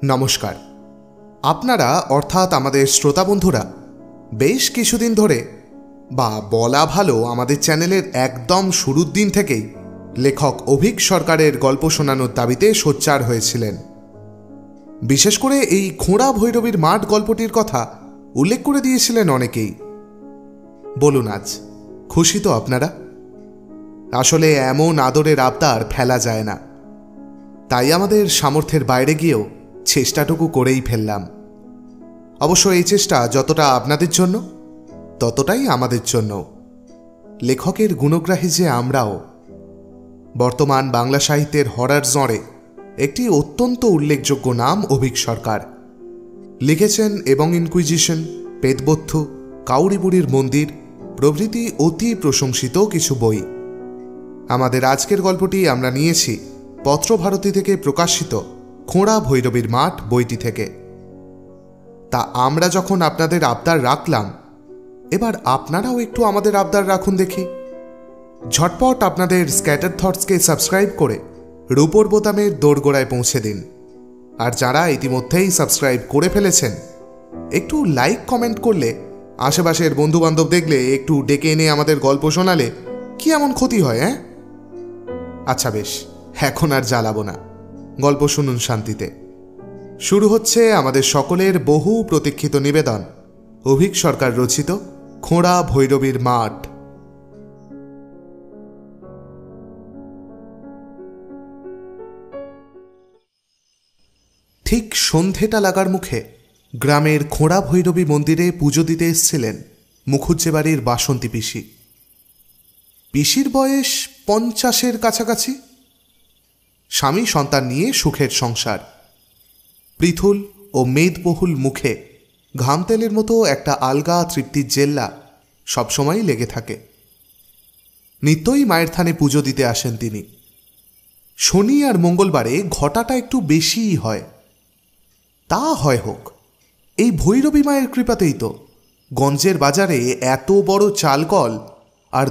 নমস্কার। আপনারা অর্থাৎ আমাদের শ্রোতা বন্ধুরা বেশ কিছুদিন ধরে বা বলা ভালো আমাদের চ্যানেলের একদম শুরুর দিন থেকেই লেখক অভীক সরকারের গল্প শোনানোর দাবিতে সোচ্চার হয়েছিলেন। বিশেষ করে এই খোঁড়া ভৈরবীর মাঠ গল্পটির কথা উল্লেখ করে দিয়েছিলেন অনেকেই। বলুন, আজ খুশি তো আপনারা? আসলে এমন আদরের আবদার ফেলা যায় না, তাই আমাদের সামর্থ্যের বাইরে গিয়েও চেষ্টাটুকু করেই ফেললাম। অবশ্য এই চেষ্টা যতটা আপনাদের জন্য ততটাই আমাদের জন্য। লেখকের গুণগ্রাহী যে আমরাও। বর্তমান বাংলা সাহিত্যের হরর জঁরে একটি অত্যন্ত উল্লেখযোগ্য নাম অভীক সরকার। লিখেছেন এবং ইনকুইজিশন, পেতবথ্য, কাউরিবুড়ির মন্দির প্রভৃতি অতি প্রশংসিত কিছু বই। আমাদের আজকের গল্পটি আমরা নিয়েছি পত্রভারতী থেকে প্রকাশিত খোঁড়া ভৈরবীর মাঠ বইটি থেকে। তা আমরা যখন আপনাদের আবদার রাখলাম, এবার আপনারাও একটু আমাদের আবদার রাখুন দেখি। ঝটপট আপনাদের স্ক্যাটার থটসকে সাবস্ক্রাইব করে রূপোর বোতামের দোরগোড়ায় পৌঁছে দিন। আর যারা ইতিমধ্যেই সাবস্ক্রাইব করে ফেলেছেন, একটু লাইক কমেন্ট করলে, আশেপাশের বন্ধুবান্ধব দেখলে একটু ডেকে এনে আমাদের গল্প শোনালে কি এমন ক্ষতি হয়? আচ্ছা বেশ, এখন আর জ্বালাবো না, গল্প শুনুন শান্তিতে। শুরু হচ্ছে আমাদের সকলের বহু প্রতীক্ষিত নিবেদন, অভীক সরকার রচিত খোঁড়া ভৈরবীর মাঠ। ঠিক সন্ধেটা লাগার মুখে গ্রামের খোঁড়া ভৈরবী মন্দিরে পুজো দিতে এসেছিলেন মুখুজ্জে বাড়ির বাসন্তী পিসি। পিসির বয়স 50-এর কাছাকাছি। স্বামী সন্তান নিয়ে সুখের সংসার। পৃথুল ও মেদবহুল মুখে ঘাম তেলের মতো একটা আলগা তৃপ্তির জেল্লা সবসময়ই লেগে থাকে। নিত্যই মায়ের থানে পুজো দিতে আসেন তিনি। শনি আর মঙ্গলবারে ঘটাটা একটু বেশিই হয়। তা হয় হোক, এই ভৈরবী মায়ের কৃপাতেই তো গঞ্জের বাজারে এত বড় চালকল আর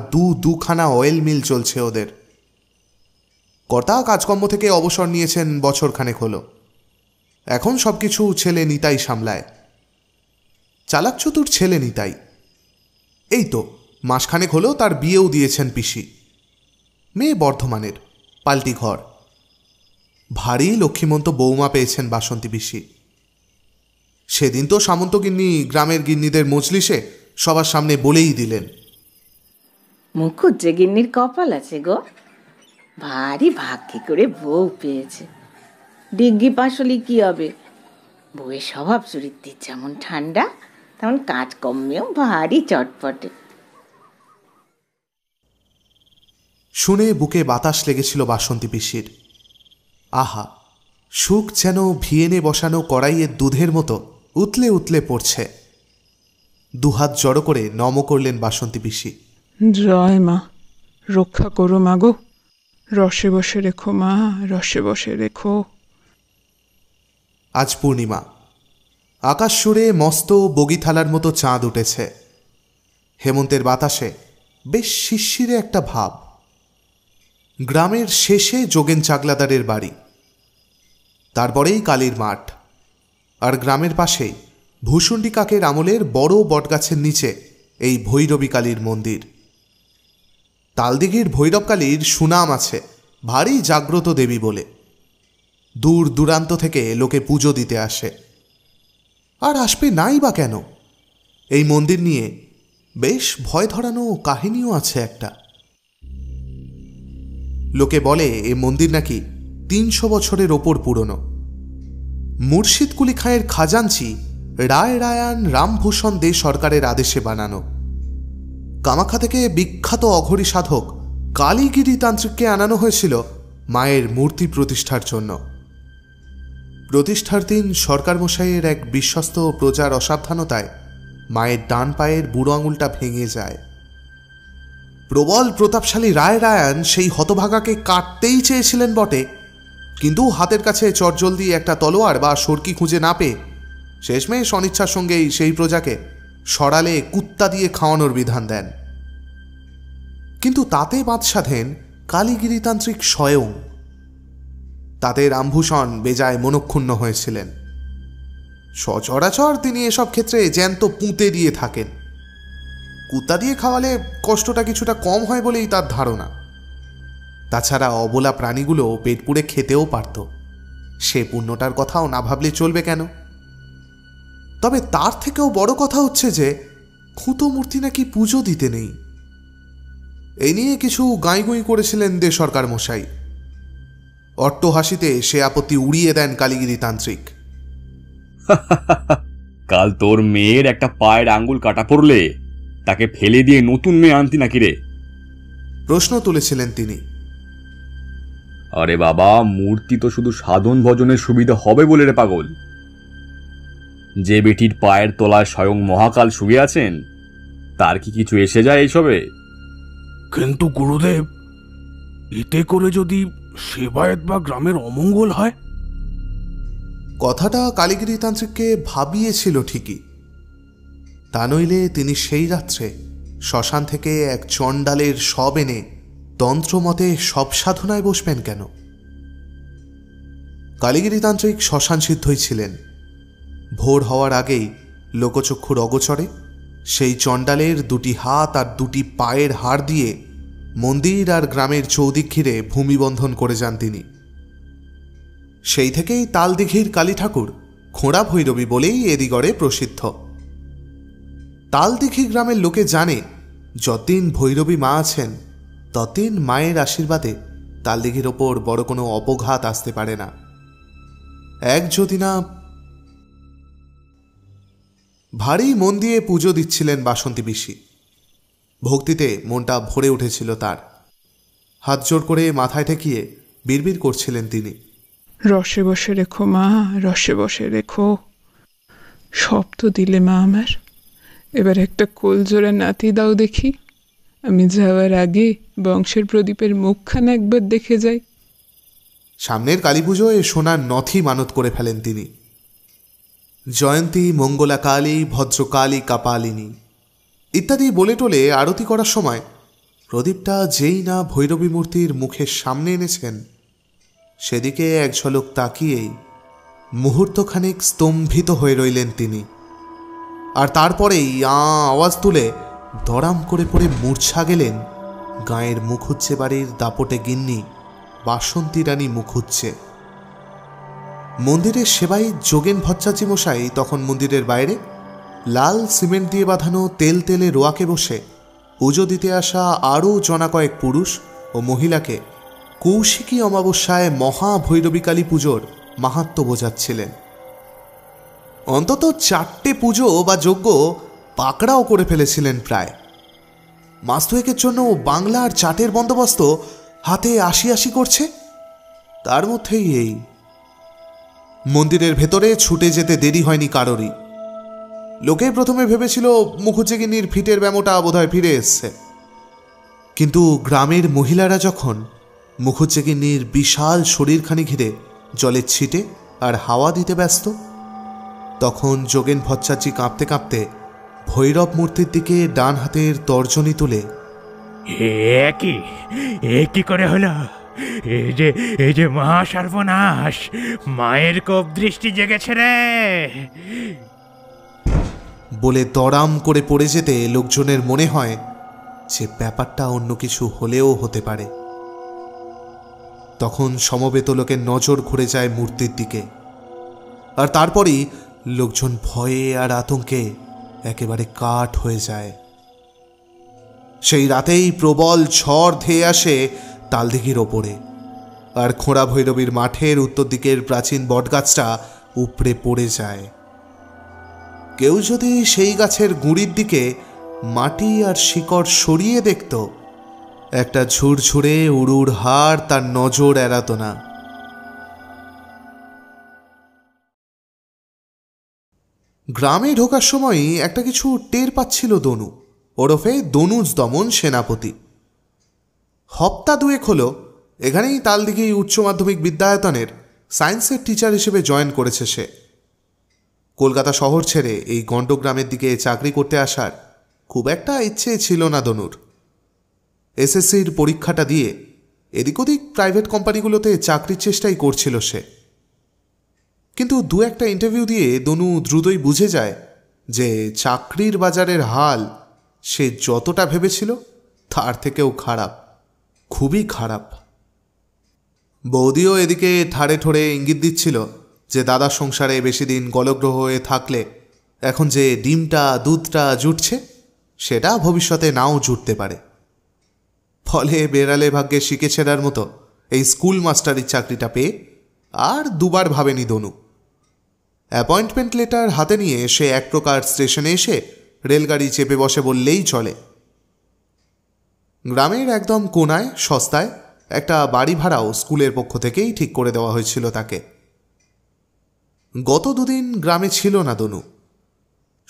দুখানা অয়েল মিল চলছে ওদের। কর্তা কাজকর্ম থেকে অবসর নিয়েছেন বছরখানেক হলো। এখন সবকিছু ছেলে নিতাই সামলায়। চালাক চতুর ছেলে নিতাই। এই তো মাসখানেক হলো তার বিয়েও দিয়েছেন পিসি। মেয়ে বর্ধমানের, পাল্টি ঘর। ভারী লক্ষ্মীমন্ত বৌমা পেয়েছেন বাসন্তী পিসি। সেদিন তো সামন্ত গিন্নি গ্রামের গিন্নিদের মজলিসে সবার সামনে বলেই দিলেন, মুখুজ্জে গিন্নির কপাল আছে গো, ভারী ভাগ্যে করে বউ পেয়েছে। ডিগ্রি পাশ হলে কি হবে, বউয়ের স্বভাব চরিত্রের যেমন ঠান্ডা, তেমন কাজকর্মেও ভারী চটপটে। শুনে বুকে বাতাস লেগেছিল বাসন্তী পিসির। আহা, সুখ যেন ভিয়েনে বসানো কড়াইয়ের দুধের মতো উতলে উতলে পড়ছে। দুহাত জড়ো করে নম করলেন বাসন্তী পিসি। জয় মা, রক্ষা করো মা গো, রসে বসে রেখো মা, রসে বসে রেখো। আজ পূর্ণিমা। আকাশ সুরে মস্ত বগিথালার মতো চাঁদ উঠেছে। হেমন্তের বাতাসে বেশ শিরশিরে একটা ভাব। গ্রামের শেষে যোগেন চাকলাদারের বাড়ি, তারপরেই কালীর মাঠ, আর গ্রামের পাশেই ভূষণ্ডী কাকের আমলের বড় বটগাছের নিচে এই ভৈরবী কালীর মন্দির। তালদিঘির ভৈরব কালীর সুনাম আছে ভারী জাগ্রত দেবী বলে। দূর দূরান্ত থেকে লোকে পুজো দিতে আসে। আর আসবে নাই বা কেন? এই মন্দির নিয়ে বেশ ভয় ধরানো কাহিনীও আছে একটা। লোকে বলে এই মন্দির নাকি 300 বছরের ওপর পুরনো। মুর্শিদ কুলি খাঁয়ের খাজাঞ্চি রায় রায়ান রামভূষণ দে সরকারের আদেশে বানানো। কামাখ্যা থেকে বিখ্যাত অঘরী সাধক কালীগিরি তান্ত্রিককে আনানো হয়েছিল মায়ের মূর্তি প্রতিষ্ঠার জন্য। প্রতিষ্ঠার দিন সরকার মশাইয়ের এক বিশ্বস্ত প্রজার অসাবধানতায় মায়ের ডান পায়ের বুড়ো আঙুলটা ভেঙে যায়। প্রবল প্রতাপশালী রায় রায়ান সেই হতভাগাকে কাটতেই চেয়েছিলেন বটে, কিন্তু হাতের কাছে চটজলদি একটা তলোয়ার বা সরকি খুঁজে না পেয়ে শেষমেশ অনিচ্ছার সঙ্গেই সেই প্রজাকে সরালে কুত্তা দিয়ে খাওয়ানোর বিধান দেন। কিন্তু তাতে বাদ সাধেন কালীগিরিতান্ত্রিক স্বয়ং। তাতে রামভূষণ বেজায় মনক্ষুণ্ণ হয়েছিলেন। সচরাচর তিনি এসব ক্ষেত্রে জ্যান্ত পুঁতে দিয়ে থাকেন। কুত্তা দিয়ে খাওয়ালে কষ্টটা কিছুটা কম হয় বলেই তার ধারণা। তাছাড়া অবলা প্রাণীগুলো পেট পুড়ে খেতেও পারত, সে পুণ্যটার কথাও না ভাবলে চলবে কেন? তবে তার থেকেও বড় কথা হচ্ছে যে খুঁতো মূর্তি নাকি পুজো দিতে নেই। এই নিয়ে কিছু গাঁইগুঁই করেছিলেন দে সরকার মশাই। অট্টহাসিতে সে আপত্তি উড়িয়ে দেন কালীগিরি তান্ত্রিক। কাল তোর মেয়ের একটা পায়ের আঙ্গুল কাটা পড়লে তাকে ফেলে দিয়ে নতুন মেয়ে আনতি নাকি রে? প্রশ্ন তুলেছিলেন তিনি। আরে বাবা, মূর্তি তো শুধু সাধন ভজনের সুবিধা হবে বলে রে পাগল। যে বেটির পায়ের তলায় স্বয়ং মহাকাল শুয়ে আছেন, তার কি কিছু এসে যায় এইসবে? কিন্তু গুরুদেব, এতে করে যদি সেবায়েত বা গ্রামের অমঙ্গল হয়? কথাটা কালীগিরি তান্ত্রিককে ভাবিয়েছিল ঠিকই। তা নইলে তিনি সেই রাত্রে শ্মশান থেকে এক চণ্ডালের শব এনে তন্ত্রমতে সব সাধনায় বসবেন কেন? কালীগিরি তান্ত্রিক শ্মশান সিদ্ধই ছিলেন। ভোর হওয়ার আগেই লোকচক্ষুর অগোচরে সেই চণ্ডালের দুটি হাত আর দুটি পায়ের হাড় দিয়ে মন্দির আর গ্রামের চৌদিক ঘিরে ভূমিবন্ধন করে যান তিনি। সেই থেকেই তালদিঘির কালী ঠাকুর খোঁড়া ভৈরবী বলেই এদিগড়ে প্রসিদ্ধ। তালদিঘি গ্রামের লোকে জানে, যতদিন ভৈরবী মা আছেন ততদিন মায়ের আশীর্বাদে তালদিঘির ওপর বড় কোনো অপঘাত আসতে পারে না। এক যদি না। ভারী মন দিয়ে পুজো দিচ্ছিলেন বাসন্তী পিসি। ভক্তিতে মনটা ভরে উঠেছিল তার। হাত জোর করে মাথায় ঠেকিয়ে বিড়বিড় করছিলেন তিনি। রসে বসে রেখো মা, রসে বসে রেখো। সব তো দিলে মা আমার, এবার একটা কোলজোড়া নাতি দাও দেখি। আমি যাওয়ার আগে বংশের প্রদীপের মুখখানা একবার দেখে যাই। সামনের কালী পুজোয় সোনার নথি মানত করে ফেলেন তিনি। জয়ন্তী, মঙ্গলা কালী, ভদ্রকালী, কাপালিনী ইত্যাদি বলে টোলে আরতি করার সময় প্রদীপটা যেই না ভৈরবী মূর্তির মুখের সামনে এনেছেন, সেদিকে এক ঝলক তাকিয়েই মুহূর্তখানেক স্তম্ভিত হয়ে রইলেন তিনি। আর তারপরেই আওয়াজ তুলে দড়াম করে পড়ে মূর্ছা গেলেন গাঁয়ের মুখুজ্জে বাড়ির দাপটে গিন্নি বাসন্তী রানী মুখুজ্জে। মন্দিরের সেবাই যোগেন ভট্টাচার্য মশাই তখন মন্দিরের বাইরে লাল সিমেন্ট দিয়ে বাঁধানো তেল তেলে রোয়াকে বসে পুজো দিতে আসা আরও জনা কয়েক পুরুষ ও মহিলাকে কৌশিকী অমাবস্যায় মহা ভৈরবীকালী পুজোর মাহাত্ম্য বোঝাচ্ছিলেন। অন্তত 4টে পুজো বা যজ্ঞ পাকড়াও করে ফেলেছিলেন প্রায়। মাস দুয়েকের জন্য বাংলার চাটের বন্দোবস্ত হাতে আসি আসি করছে। তার মধ্যেই এই মন্দিরের ভেতরে ছুটে যেতে দেরি হয়নি কারোরই। লোকে প্রথমে ভেবেছিল মুখুজ্জেগিনীর ফিটের ব্যামোটা বোধহয় ফিরে এসছে। কিন্তু গ্রামের মহিলারা যখন মুখুজ্জেগিনীর বিশাল শরীরখানি ঘিরে জলের ছিটে আর হাওয়া দিতে ব্যস্ত, তখন যোগেন ভট্টাচার্য কাঁপতে কাঁপতে ভৈরব মূর্তির দিকে ডান হাতের তর্জনী তুলে, এ কি করে হলো? এই যে মহা সর্বনাশ! মায়ের কোপ দৃষ্টি জেগেছে রে বলে দড়াম করে পড়ে যেতে লোকজনের মনে হয় যে ব্যাপারটা অন্য কিছু হলেও হতে পারে। তখন সমবেত লোকের নজর ঘুরে যায় মূর্তির দিকে, আর তারপরেই লোকজন ভয়ে আর আতঙ্কে একেবারে কাঠ হয়ে যায়। সেই রাতেই প্রবল ঝড় ধেয়ে আসে তালদিঘির ওপরে, আর খোঁড়া ভৈরবীর মাঠের উত্তর দিকের প্রাচীন বটগাছটা উপড়ে পড়ে যায়। কেউ যদি সেই গাছের গুঁড়ির দিকে মাটি আর শিকড় সরিয়ে দেখত, একটা ঝুরঝুরে উড়ুর হাড় তার নজর এড়াত না। গ্রামে ঢোকার সময়ই একটা কিছু টের পাচ্ছিল দনু, ওরফে দনুজ দমন সেনাপতি। হপ্তা দুয়েক হলো এখানেই তালদিঘি উচ্চ মাধ্যমিক বিদ্যায়তনের সায়েন্সের টিচার হিসেবে জয়েন করেছে সে। কলকাতা শহর ছেড়ে এই গণ্ডগ্রামের দিকে চাকরি করতে আসার খুব একটা ইচ্ছে ছিল না দনুর। এসএসসির পরীক্ষাটা দিয়ে এদিক ওদিক প্রাইভেট কোম্পানিগুলোতে চাকরির চেষ্টাই করছিল সে। কিন্তু দু একটা ইন্টারভিউ দিয়ে দনু দ্রুতই বুঝে যায় যে চাকরির বাজারের হাল সে যতটা ভেবেছিল তার থেকেও খারাপ, খুবই খারাপ। বৌদিও এদিকে ঠাড়ে ঠোড়ে ইঙ্গিত দিচ্ছিল যে দাদার সংসারে বেশি দিন গলগ্রহ হয়ে থাকলে এখন যে ডিমটা দুধটা জুটছে সেটা ভবিষ্যতে নাও জুটতে পারে। ফলে বেড়ালে ভাগ্যে শিকে ছেড়ার মতো এই স্কুল মাস্টারির চাকরিটা পেয়ে আর দুবার ভাবেনি দনু। অ্যাপয়েন্টমেন্ট লেটার হাতে নিয়ে সে এক প্রকার স্টেশনে এসে রেলগাড়ি চেপে বসে বললেই চলে। গ্রামের একদম কোনায় সস্তায় একটা বাড়ি ভাড়াও স্কুলের পক্ষ থেকেই ঠিক করে দেওয়া হয়েছিল তাকে। গত দুদিন গ্রামে ছিল না দনু।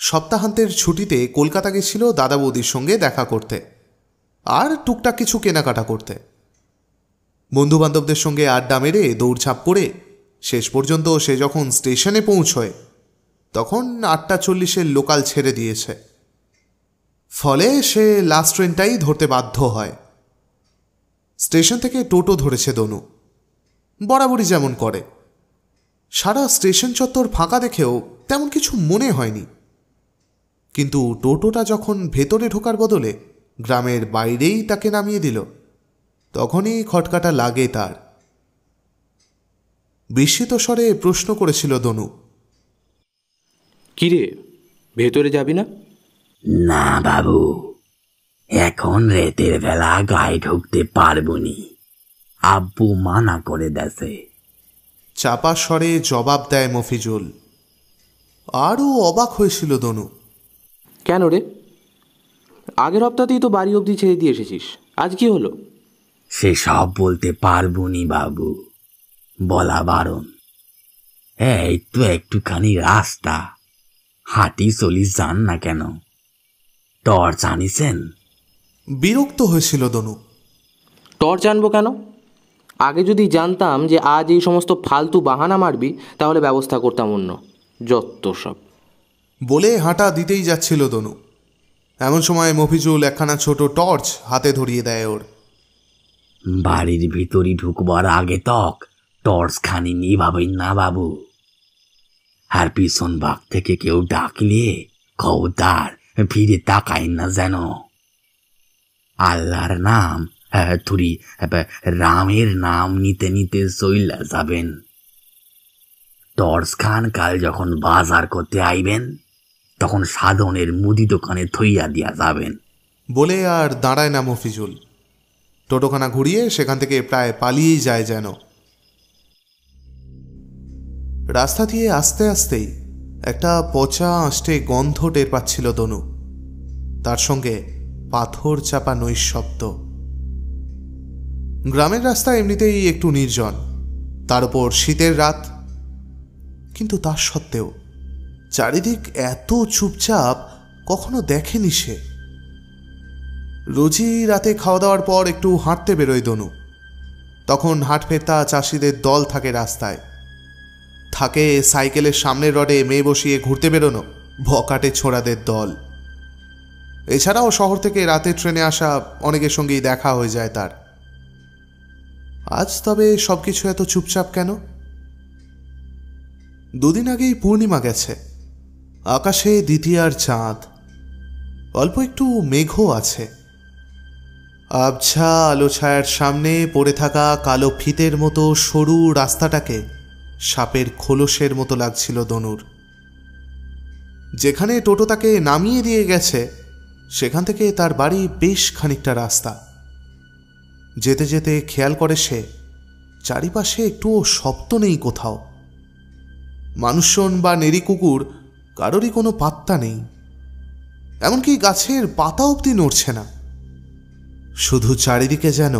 সপ্তাহান্তের ছুটিতে কলকাতা গেছিল দাদা বৌদির সঙ্গে দেখা করতে আর টুকটাক কিছু কেনাকাটা করতে। বন্ধুবান্ধবদের সঙ্গে আড্ডা মেরে দৌড়ঝাঁপ করে শেষ পর্যন্ত সে যখন স্টেশনে পৌঁছয় তখন 8:40 লোকাল ছেড়ে দিয়েছে। ফলে সে লাস্ট ট্রেনটাই ধরতে বাধ্য হয়। স্টেশন থেকে টোটো ধরেছে দনু, বরাবরই যেমন করে। সারা স্টেশন চত্বর ফাঁকা দেখেও তেমন কিছু মনে হয়নি, কিন্তু টোটোটা যখন ভেতরে ঢোকার বদলে গ্রামের বাইরেই তাকে নামিয়ে দিল তখনই খটকাটা লাগে তার। বিস্মিত স্বরে প্রশ্ন করেছিল দনু, কিরে, ভেতরে যাবি না? না বাবু, এখন রাতের বেলা গায়ে ঢুকতে পারবনি, আব্বু মানা করে দেছে। চাপা স্বরে জবাব দেয় মফিজুল। আরও অবাক হয়েছিল দনু। কেন রে? আগের হপ্তাতেই তো বাড়ি অবধি ছেড়ে দিয়ে এসেছিস, আজ কি হলো? সেসব বলতে পারবনি বাবু, বলা বারণ। এই তো একটুখানি রাস্তা, হাঁটি চলি যান না কেন? টর্চ আনিছেন? বিরক্ত হয়েছিল দনু। টর্চ আনবো কেন? আগে যদি জানতাম যে আজ এই সমস্ত ফালতু বাহানা মারবি তাহলে ব্যবস্থা করতাম অন্য। যত সব। বলে হাঁটা দিতেই যাচ্ছিল দনু, এমন সময় মফিজুল একখানা ছোট টর্চ হাতে ধরিয়ে দেয় ওর। বাড়ির ভিতরই ঢুকবার আগে তক টর্চ খানি নিভাবেন না বাবু, আর পিছন ভাগ থেকে কেউ ডাকলে খবরদার ফিরে তাকাইন না যেন। আল্লাহর নাম তুরি রামের নাম নিতে নিতে চইলা যাবেন। টর্চ খান কাল যখন বাজার করতে আইবেন তখন সাধনের মুদি দোকানে থইয়া দিয়া যাবেন। বলে আর দাঁড়ায় না মফিজুল, টোটোখানা ঘুরিয়ে সেখান থেকে প্রায় পালিয়েই যায় যেন। রাস্তা দিয়ে আস্তে আস্তেই একটা পচা আষ্টে গন্ধ টের পাচ্ছিল দনু, তার সঙ্গে পাথর চাপা নৈশব্দ। গ্রামের রাস্তা এমনিতেই একটু নির্জন, তার উপর শীতের রাত, কিন্তু তার সত্ত্বেও চারিদিক এত চুপচাপ কখনো দেখেনি সে। রোজই রাতে খাওয়া দাওয়ার পর একটু হাঁটতে বেরোয় দনু। তখন হাট ফেরতা চাষিদের দল থাকে রাস্তায়, থাকে সাইকেলের সামনের রডে মেয়ে বসিয়ে ঘুরতে বেরোনো ভকাটে ছোড়াদের দল। এছাড়াও শহর থেকে রাতে ট্রেনে আসা অনেকের সঙ্গেই দেখা হয়ে যায় তার। আজ তবে সবকিছু এত চুপচাপ কেন? দুদিন আগেই পূর্ণিমা গেছে, আকাশে দ্বিতীয়ার চাঁদ, অল্প একটু মেঘও আছে। আবছা আলো ছায়ার সামনে পড়ে থাকা কালো ফিতের মতো সরু রাস্তাটাকে সাপের খোলসের মতো লাগছিল দনুর। যেখানে টোটো তাকে নামিয়ে দিয়ে গেছে সেখান থেকে তার বাড়ি বেশ খানিকটা রাস্তা। যেতে যেতে খেয়াল করে সে চারিপাশে একটুও শব্দ নেই কোথাও। মানুষজন বা নেড়ি কুকুর কারোরই কোনো পাত্তা নেই, এমনকি গাছের পাতা অবধি নড়ছে না। শুধু চারিদিকে যেন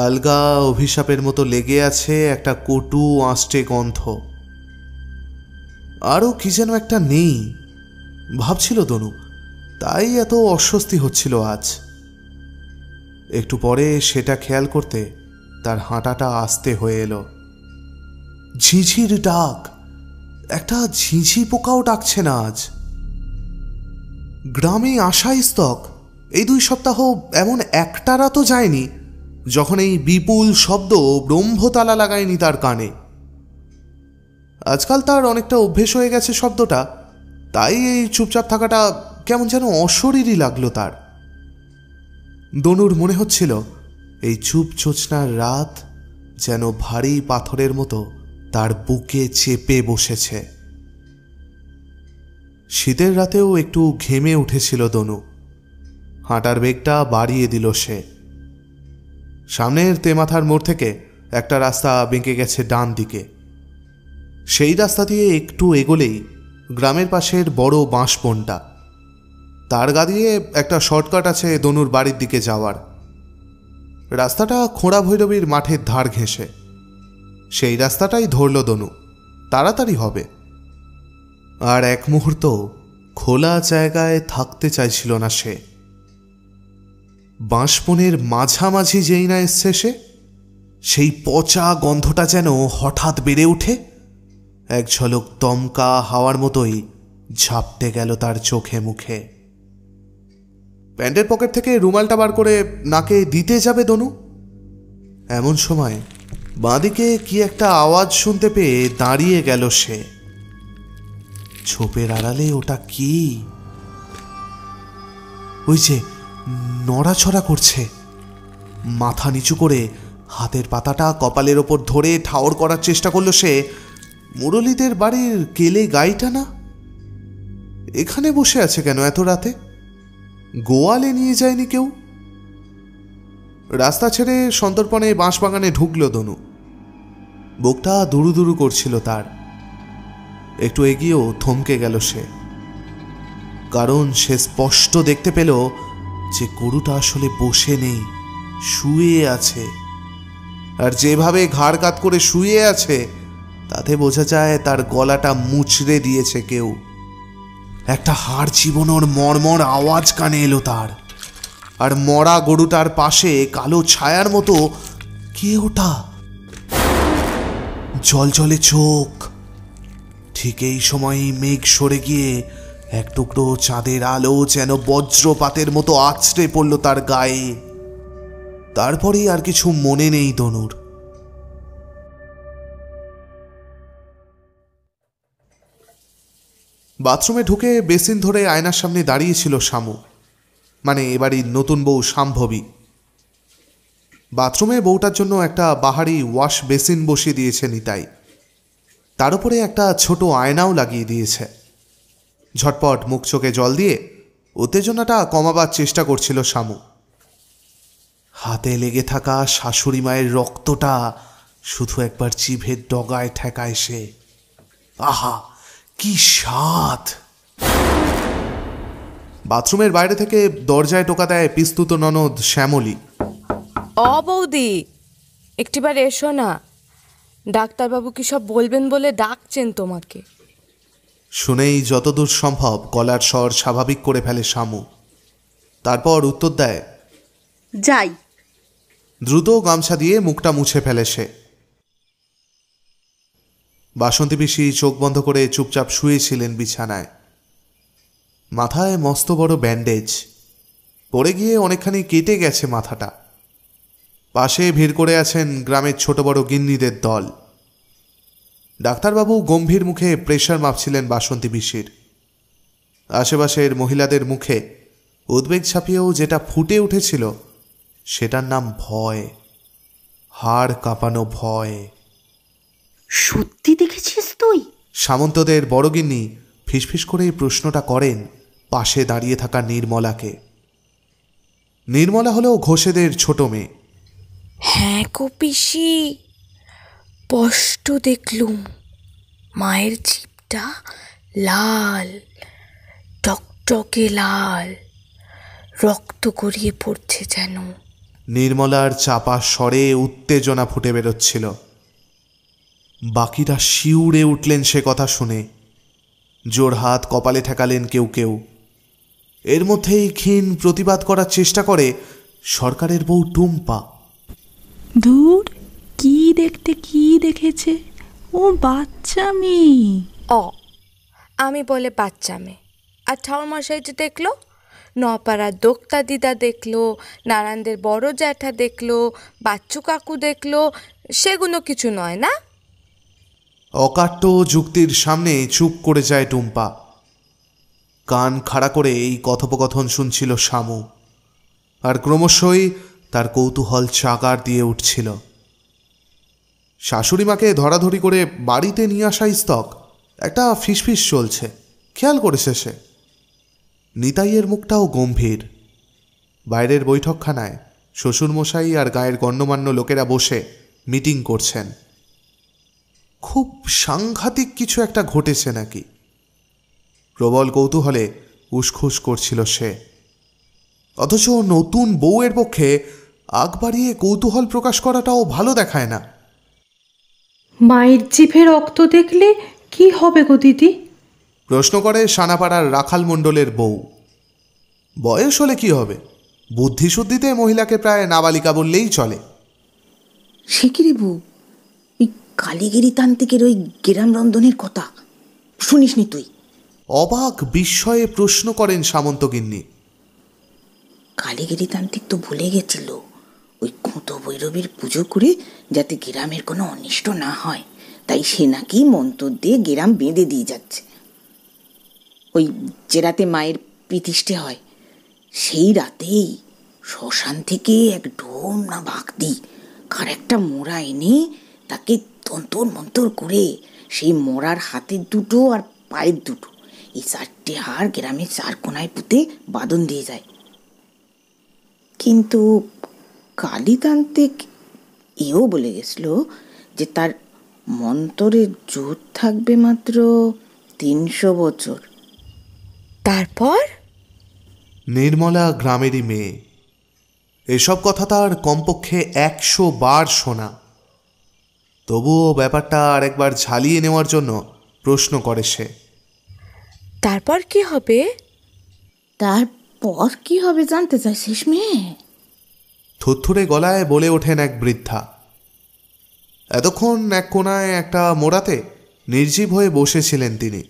আলগা অভিশাপের মতো লেগে আছে একটা কটু আঁচটে গন্ধ। আরও কি যেন একটা নেই ভাবছিল দনু, তাই এত অস্বস্তি হচ্ছিল আজ। একটু পরে সেটা খেয়াল করতে তার হাঁটাটা আস্তে হয়ে এলো। ঝিঝির ডাক, একটা ঝিঝি পোকাও ডাকছে না আজ। গ্রামে আশা স্তক এই 2 সপ্তাহ এমন একটা রাতও যায়নি যখন এই বিপুল শব্দ ব্রহ্মতালা লাগায়নি তার কানে। আজকাল তার অনেকটা অভ্যেস হয়ে গেছে শব্দটা, তাই এই চুপচাপ থাকাটা কেমন যেন অশরীরই লাগলো তার। দনুর মনে হচ্ছিল এই চুপ ছোচনার রাত যেন ভারী পাথরের মতো তার বুকে চেপে বসেছে। শীতের রাতেও একটু ঘেমে উঠেছিল দনু। হাঁটার বেগটা বাড়িয়ে দিল সে। সামনের তেমাথার মোড় থেকে একটা রাস্তা বেঁকে গেছে ডান দিকে। সেই রাস্তা দিয়ে একটু এগোলেই গ্রামের পাশের বড় বাঁশবনটা, তার গা দিয়ে একটা শর্টকাট আছে দনুর বাড়ির দিকে যাওয়ার। রাস্তাটা খোঁড়া ভৈরবীর মাঠের ধার ঘেঁষে। সেই রাস্তাটাই ধরল দনু, তাড়াতাড়ি হবে। আর এক মুহূর্ত খোলা জায়গায় থাকতে চাইছিল না সে। বাঁশবনের মাঝামাঝি যেই না এসছে সে, সেই পচা গন্ধটা যেন হঠাৎ বেড়ে উঠে এক ঝলক দমকা হাওয়ার মতোই ঝাপটে গেল তার চোখে মুখে। প্যান্টের পকেট থেকে রুমালটা বার করে নাকে দিতে যাবে দনু, এমন সময় বাঁদিকে কি একটা আওয়াজ শুনতে পেয়ে দাঁড়িয়ে গেল সে। ছোপের আড়ালে ওটা কি? ওই যে নড়াছড়া করছে। মাথা নিচু করে হাতের পাতাটা কপালের ওপর ধরে ঠাউর করার চেষ্টা করলো সে। মুরলীদের বাড়ির কেলে গাইটা না? এখানে বসে আছে কেন এত রাতে? গোয়ালে নিয়ে যায়নি কেউ? রাস্তা ছেড়ে সন্তর্পণে বাঁশবাগানে ঢুকল দনু। বুকটা দুরু দুরু করছিল তার। একটু এগিয়েও থমকে গেল সে, কারণ সে স্পষ্ট দেখতে পেল যে গরুটা আসলে বসে নেই, শুয়ে আছে। আর যেভাবে ঘাড় কাত করে শুয়ে আছে তাতে বোঝা যায় তার গলাটা মুচড়ে দিয়েছে কেউ। একটা হাড় চিবোনোর মর্মর আওয়াজ কানে এলো তার। আর মরা গরুটার পাশে কালো ছায়ার মতো কে ওটা? জলজলে চোখ। ঠিক এই সময়ই মেঘ সরে গিয়ে এক টুকরো চাঁদের আলো যেন বজ্রপাতের মতো আছড়ে পড়ল তার গায়ে। তারপরেই আর কিছু মনে নেই দনুর। বাথরুমে ঢুকে বেসিন ধরে আয়নার সামনে দাঁড়িয়েছিল শামু, মানে এবারই নতুন বউ শাম্ভবী। বাথরুমে বউটার জন্য একটা বাহারি ওয়াশ বেসিন বসিয়ে দিয়েছে নিতাই। তার উপরে একটা ছোট আয়নাও লাগিয়ে দিয়েছে। ঝটপট মুখ চোখে জল দিয়ে উত্তেজনাটা কমাবার চেষ্টা করছিল শামু। হাতে লেগে থাকা শাশুড়ি মায়ের রক্তটা শুধু একবার জিভের ডগায় ঠেকায় সে। আহা, কি স্বাদ! বাথরুমের বাইরে থেকে দরজায় টোকা দেয় পিস্তুত ননদ শ্যামলী। ও বৌদি, একটিবার এসো না, ডাক্তারবাবু কি সব বলবেন বলে ডাকছেন তোমাকে। শুনেই যতদূর সম্ভব গলার স্বর স্বাভাবিক করে ফেলে শামু। তারপর উত্তর দেয়, যাই। দ্রুত গামছা দিয়ে মুখটা মুছে ফেলে সে। বাসন্তী পিসি চোখ বন্ধ করে চুপচাপ শুয়েছিলেন বিছানায়। মাথায় মস্ত বড় ব্যান্ডেজ, পড়ে গিয়ে অনেকখানি কেটে গেছে মাথাটা। পাশে ভিড় করে আছেন গ্রামের ছোট বড় গিন্নিদের দল। ডাক্তারবাবু গম্ভীর মুখে প্রেশার মাপছিলেন বাসন্তী পিসির। আশেপাশের মহিলাদের মুখে উদ্বেগ ছাপিয়েও যেটা ফুটে উঠেছিল সেটার নাম ভয়, হাড় কাঁপানো ভয়। সত্যি দেখেছিস তুই? সামন্তদের বড়গিন্নি ফিসফিস করে এই প্রশ্নটা করেন পাশে দাঁড়িয়ে থাকা নির্মলাকে। নির্মলা হলো ঘোষেদের ছোট মেয়ে। হ্যাঁ গো পিসি, স্পষ্ট দেখলুম মায়ের জিভটা লাল, টকটকে লাল, রক্ত গড়িয়ে পড়ছে যেন। নির্মলার চাপা স্বরে উত্তেজনা ফুটে বেরোচ্ছিল। বাকিরা শিউরে উঠলেন সে কথা শুনে। জোর হাত কপালে ঠেকালেন কেউ কেউ। এর মধ্যেই ক্ষীণ প্রতিবাদ করার চেষ্টা করে সরকারের বউ টুম্পা। দূর, কি দেখতে কি দেখেছে, ও বাচ্চা মেয়ে। আমি বলে বাচ্চা মেয়ে, আর ঠাউরমশাই যে দেখলো, নপাড়ার দোক্তা দিদা দেখলো, নারায়ণদের বড় জ্যাঠা দেখলো, বাচ্চু কাকু দেখলো, সেগুলো কিছু নয় না? অকাট্য যুক্তির সামনে চুপ করে যায় টুম্পা। কান খাড়া করে এই কথোপকথন শুনছিল শামু, আর ক্রমশই তার কৌতূহল চাগার দিয়ে উঠছিল। শাশুড়িমাকে ধরাধরি করে বাড়িতে নিয়ে আসা স্তক একটা ফিসফিস চলছে, খেয়াল করেছে সে। নিতাইয়ের মুখটাও গম্ভীর। বাইরের বৈঠকখানায় শ্বশুরমশাই আর গায়ের গণ্যমান্য লোকেরা বসে মিটিং করছেন। খুব সাংঘাতিক কিছু একটা ঘটেছে নাকি। প্রবল কৌতূহলে উসখুস করছিল সে, অথচ নতুন বউয়ের পক্ষে আগ বাড়িয়ে কৌতূহল প্রকাশ করাটাও ভালো দেখায় না। মায়ের জিভে রক্ত দেখলে কি হবে গো দিদি? প্রশ্ন করে সানাপাড়ার রাখাল মণ্ডলের বউ। বয়স হলে কি হবে, বুদ্ধিশুদ্ধিতে মহিলাকে প্রায় নাবালিকা বললেই চলে। সে কি রে বউ, ওই কালীগিরি তান্ত্রিকের ওই গ্রাম রন্ধনের কথা শুনিসনি তুই? অবাক বিস্ময়ে প্রশ্ন করেন সামন্তগিন্নি। কালীগিরি তান্ত্রিক তো ভুলে গেছিল ওই খুঁতো ভৈরবীর পুজো করে যাতে গ্রামের কোনো অনিষ্ট না হয়, তাই সে নাকি মন্ত্র দিয়ে গ্রাম বেঁধে দিয়ে যাচ্ছে। ওই যে রাতে মায়ের প্রতিষ্ঠা হয় সেই রাতেই শ্মশান থেকে এক ঢোম না বাগদি কার একটা মোড়া এনে তাকে তন্তর মন্তর করে সেই মোড়ার হাতের দুটো আর পায়ের দুটো এই 4টে হাড় গ্রামের 4 কোনায় পুঁতে বাঁধন দিয়ে যায়। কিন্তু কালীতান্ত্রিক এও বলে গেছিল যে তার মন্ত্রের জোর থাকবে মাত্র 300 বছর। তারপর নির্মলা গ্রামেরই মেয়ে, এসব কথা তার কমপক্ষে 100 বার শোনা। তবুও ব্যাপারটা আরেকবার ঝালিয়ে নেওয়ার জন্য প্রশ্ন করে সে। তারপর কি হবে? তারপর কি হবে জানতে চাইছিস মেয়ে? থুরথুরে গলায় বলে ওঠেন এক বৃদ্ধা। এতক্ষণ এক কোনায় একটা মোড়াতে নির্জীব হয়ে বসেছিলেন তিনি।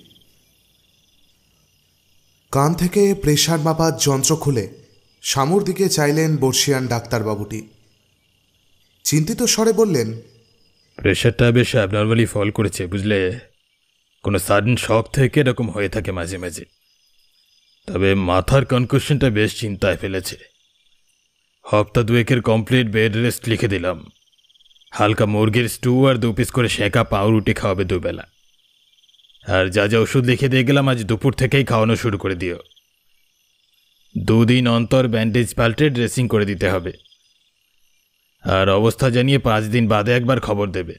কান থেকে প্রেশার মাপার যন্ত্র খুলে শামুর দিকে চাইলেন বর্ষিয়ান ডাক্তারবাবুটি। চিন্তিত স্বরে বললেন, প্রেশারটা বেশ অ্যাবনর্মালি ফল করেছে বুঝলে। কোনো সাডেন শক থেকে এরকম হয়ে থাকে মাঝে মাঝে। তবে মাথার কনকুশনটা বেশ চিন্তায় ফেলেছে। সপ্তাহ 2 কমপ্লিট বেড রেস্ট লিখে দিলাম। হালকা মুরগির স্টু আর 2 পিস করে সেঁকা পাউরুটি খাওয়াবে 2 বেলা। আর যা যা ওষুধ লিখে দিয়ে গেলাম আজ দুপুর থেকেই খাওয়ানো শুরু করে দিও। 2 দিন অন্তর ব্যান্ডেজ পাল্টে ড্রেসিং করে দিতে হবে। আর অবস্থা জানিয়ে 5 দিন বাদে একবার খবর দেবে।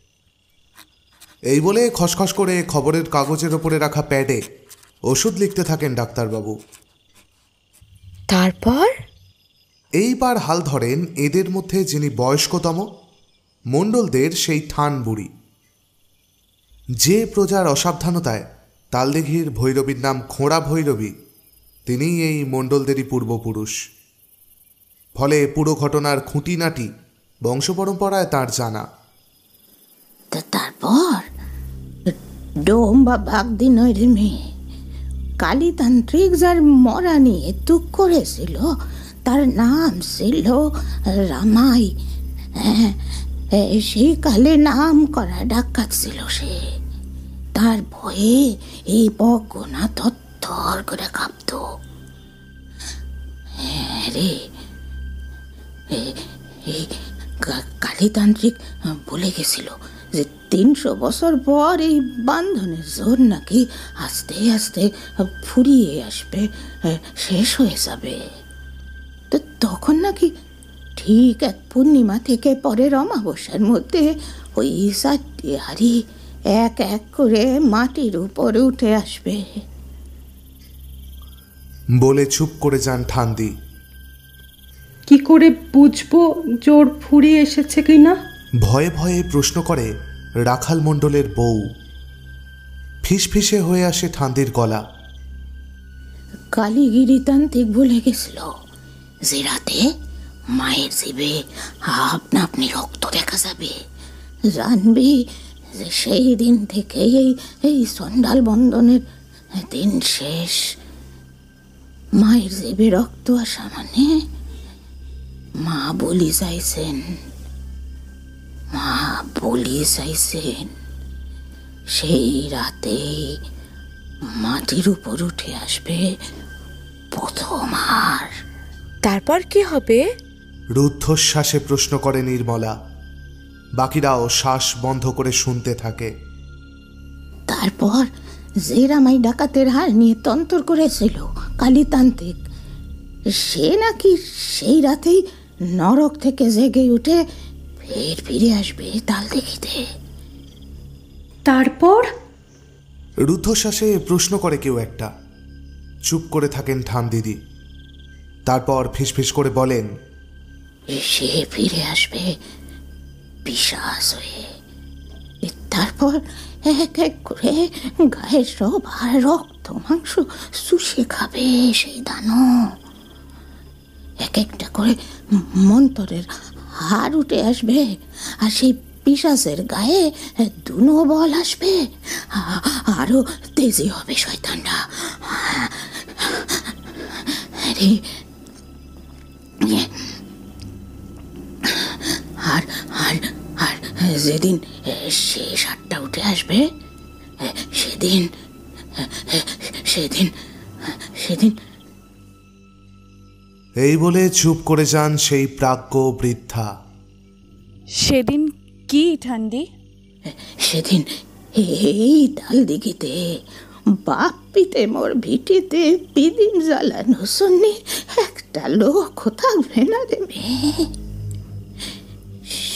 এই বলে খসখস করে খবরের কাগজের ওপরে রাখা প্যাডে ওষুধ লিখতে থাকেন ডাক্তারবাবু। তারপর এইবার হাল ধরেন এদের মধ্যে যিনি বয়স্কতম, মণ্ডলদের সেই ঠান বুড়ি। যে প্রজার অসাবধানতায় তালদিঘির ভৈরবীর নাম খোঁড়া ভৈরবী, তিনিই এই মণ্ডলদেরই পূর্বপুরুষ। ফলে পুরো ঘটনার খুঁটিনাটি বংশপরম্পরায় তার জানা। তারপর ডোম বা ভাগদি নয় রে মেয়ে, কালীতান্ত্রিক যার মরা নিয়ে তুক করেছিল তার নাম ছিল রামাই। সেই কালে নাম করা ডাকাত ছিল সে। তার ভয়ে এই বগনা থর করে কাঁপত। রে কালীতান্ত্রিক বলে গেছিল যে 300 বছর পর এই বান্ধনের জোর নাকি আস্তে আস্তে ফুরিয়ে আসবে, শেষ হয়ে যাবে। তো তখন নাকি ঠিক এক পূর্ণিমা থেকে পরের অমাবস্যার মধ্যে ওই 4টি হাড়ি এক এক করে মাটির উপরে উঠে আসবে। বলে চুপ করে যান ঠান্দি। কি করে বুঝবো জোর ফুরিয়ে এসেছে কিনা? ভয়ে ভয়ে প্রশ্ন করে রাখাল মণ্ডলের বউ। ফিসফিসে হয়ে আসে ঠান্দির গলা। কালীগিরি তান্ত্রিক বলে গেছিল যে রাতে মায়ের জিভে আপনা আপনি রক্ত দেখা যাবে, জানবি যে সেই দিন থেকে এই সন্ডাল বন্ধনের দিন শেষ। মায়ের জিভে রক্ত আসা মানে মা বলি চাইছেন, মা বলি চাইছেন। সেই রাতেই মাটির উপর উঠে আসবে প্রথমবার। তারপর কি হবে? রুদ্ধশ্বাসে প্রশ্ন করে নির্মলা। বাকিরাও শ্বাস বন্ধ করে শুনতে থাকে। তারপর যে রামাই ডাকাতের হার নিয়ে তন্তর করেছিল কালীতান্ত্রিক, সে নাকি সেই রাতেই নরক থেকে জেগে উঠে ফের ফিরে আসবে তাল দেখিতে। তারপর? রুদ্ধশ্বাসে প্রশ্ন করে কেউ একটা। চুপ করে থাকেন ঠাম দিদি। তারপর ফিসফিস করে বলেন, সে ফিরে আসবে পিশাচ হয়ে। তারপর এক এক করে গায়ের সব আর রক্ত মাংস শুষে খাবে সেই দানব। এক একটা করে মন্তরের হার উঠে আসবে, আর সেই পিশাচের গায়ে দুনো বল আসবে, আরো তেজি হবে শয়তানটা। আর আর আর যেদিন শেষ হাতটা উঠে আসবে সেদিন সেদিন সেদিন এই বলে চুপ করে যান সেই প্রাজ্ঞ বৃদ্ধা। সেদিন কি ঠান্ডি? সেদিন এই তাল দিঘিতে বাপ পিতে মোর ভিটিতে পিদিম জ্বালানো শুনি একটা লোক থাকবে না রে মেয়ে।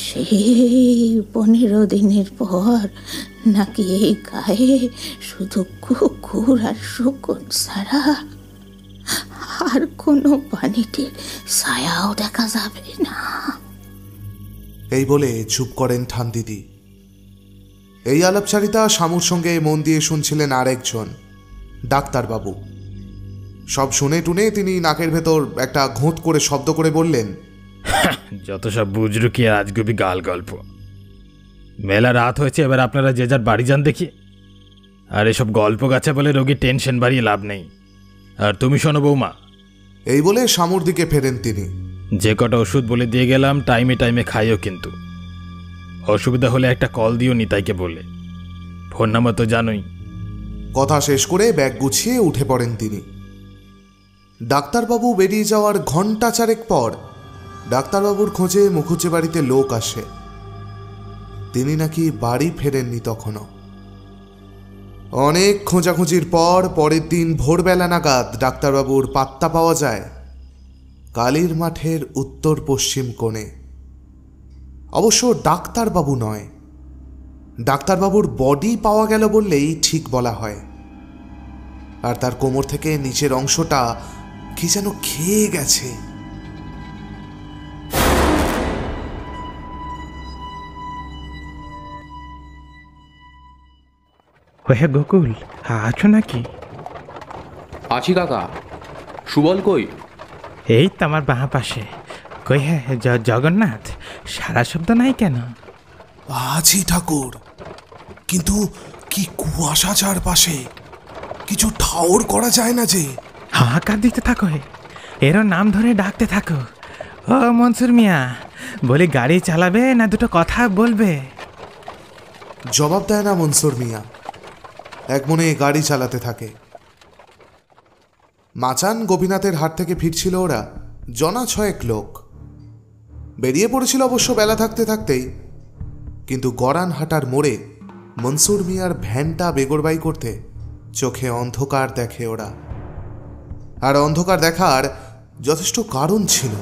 সেই 15 দিনের পর নাকি এই গায়ে শুধু কুকুর আর শকুন ছাড়া আর কোনো প্রাণীটির ছায়াও দেখা যাবে না। এই বলে চুপ করেন ঠান দিদি। এই আলাপচারিতা শামুর সঙ্গে মন দিয়ে শুনছিলেন আরেকজন, ডাক্তারবাবু। সব শুনে টুনে তিনি নাকের ভেতর একটা ঘোঁত করে শব্দ করে বললেন, যত সব বুজরু কি আজগুবি গাল গল্প। মেলা রাত হয়েছে, এবার আপনারা যে যার বাড়ি যান দেখি। আর এসব গল্প গাছা বলে রোগীর টেনশন বাড়িয়ে লাভ নেই। আর তুমি শোনো বৌমা, এই বলে শামুর দিকে ফেরেন তিনি। যে কটা ওষুধ বলে দিয়ে গেলাম টাইমে টাইমে খাইও, কিন্তু অসুবিধা হলে একটা কল দিও নিতাইকে বলে। ফোন নাম্বার তো জানোই। কথা শেষ করে ব্যাগ গুছিয়ে উঠে পড়েন তিনি। ডাক্তারবাবু বেরিয়ে যাওয়ার ঘণ্টা চারেক পর ডাক্তারবাবুর খোঁজে মুখুজ্জে বাড়িতে লোক আসে। তিনি নাকি বাড়ি ফেরেননি তখনও। অনেক খোঁজাখুঁজির পর পরের দিন ভোরবেলা নাগাদ ডাক্তারবাবুর পাত্তা পাওয়া যায় কালীর মাঠের উত্তর পশ্চিম কোণে। অবশ্য ডাক্তারবাবু নয়, ডাক্তারবাবুর বডি পাওয়া গেল বললেই ঠিক বলা হয়। আর তার কোমর থেকে নিচের অংশটা কি যেন খেয়ে গেছে। ওহে গোকুল, আছো নাকি? আছি কাকা। সুবল কই? এই তো আমার বাঁ পাশে। কই হ্যাঁ জগন্নাথ, সারা শব্দ নাই কেন? আছি ঠাকুর, কিন্তু কি কুয়াশা চারপাশে, কিছু ঠাউর করা যায় না যে। হাহাকার দিতে থাকো, এরও নাম ধরে ডাকতে থাকো। ও মনসুর মিয়া, বলি গাড়ি চালাবে না দুটো কথা বলবে? জবাব দেয় না মনসুর মিয়া, এক মনে গাড়ি চালাতে থাকে। মাচান গোপীনাথের হাট থেকে ফিরছিল ওরা, জনা 6 লোক। বেরিয়ে পড়েছিল অবশ্য বেলা থাকতে থাকতেই, কিন্তু গড়ান হাটার মোড়ে মনসুর মিয়ার ভ্যানটা বেগরবাই করতে চোখে অন্ধকার দেখে ওরা। আর অন্ধকার দেখার যথেষ্ট কারণ ছিল।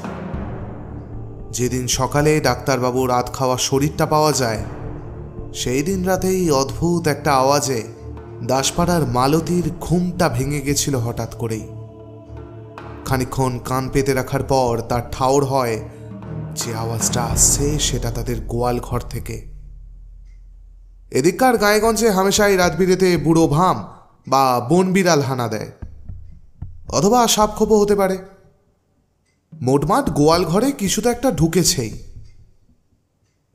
যেদিন সকালে ডাক্তারবাবুর রাত খাওয়া শরীরটা পাওয়া যায়, সেই দিন রাতেই অদ্ভুত একটা আওয়াজে দাসপাড়ার মালতীর ঘুমটা ভেঙে গেছিল হঠাৎ করেই। খানিকক্ষণ কান পেতে রাখার পর তার ঠাউর হয় যে আওয়াজটা আসছে সেটা তাদের গোয়াল ঘর থেকে। এদিককার গায়েগঞ্জে হামেশাই রাত বিরেতে বুড়ো ভাম বা বন বিড়াল হানা দেয়, অথবা সাপখোপও হতে পারে। মোটমাট গোয়াল ঘরে কিছু তো একটা ঢুকেছেই।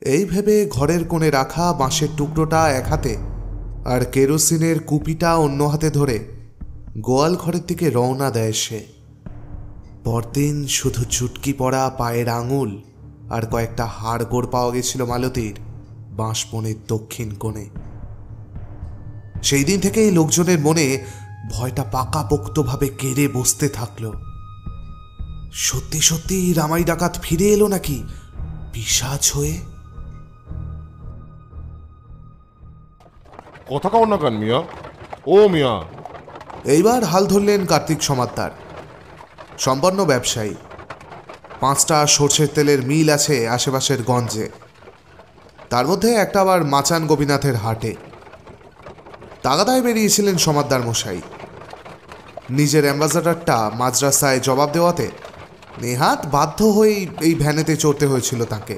এই ভেবে ঘরের কোণে রাখা বাঁশের টুকরোটা এক হাতে আর কেরোসিনের কুপিটা অন্য হাতে ধরে গোয়াল ঘরের দিকে রওনা দেয় সে। পরদিন শুধু চুটকি পড়া পায়ের আঙুল আর কয়েকটা হাড়গোড় পাওয়া গেছিল মালতীর বাঁশবনের দক্ষিণ কোণে। সেই দিন থেকেই লোকজনের মনে ভয়টা পাকাপোক্তভাবে কেড়ে বসতে থাকলো। সত্যি সত্যি রামাই ডাকাত ফিরে এলো নাকি পিশাচ হয়ে? কথা কও না কেন মিয়া? ও মিয়া! এইবার হাল ধরলেন কার্তিক সমাদ্দার। সম্পন্ন ব্যবসায়ী, 5টা সর্ষের তেলের মিল আছে আশেপাশের গঞ্জে, তার মধ্যে একটা আবার মাচান গোপীনাথের হাটে। তাগাদায় বেরিয়েছিলেন সমাদ্দার মশাই। নিজের অ্যাম্বাসাডারটা মাঝ রাস্তায় জবাব দেওয়াতে নেহাত বাধ্য হয়েই এই ভ্যানেতে চড়তে হয়েছিল তাকে।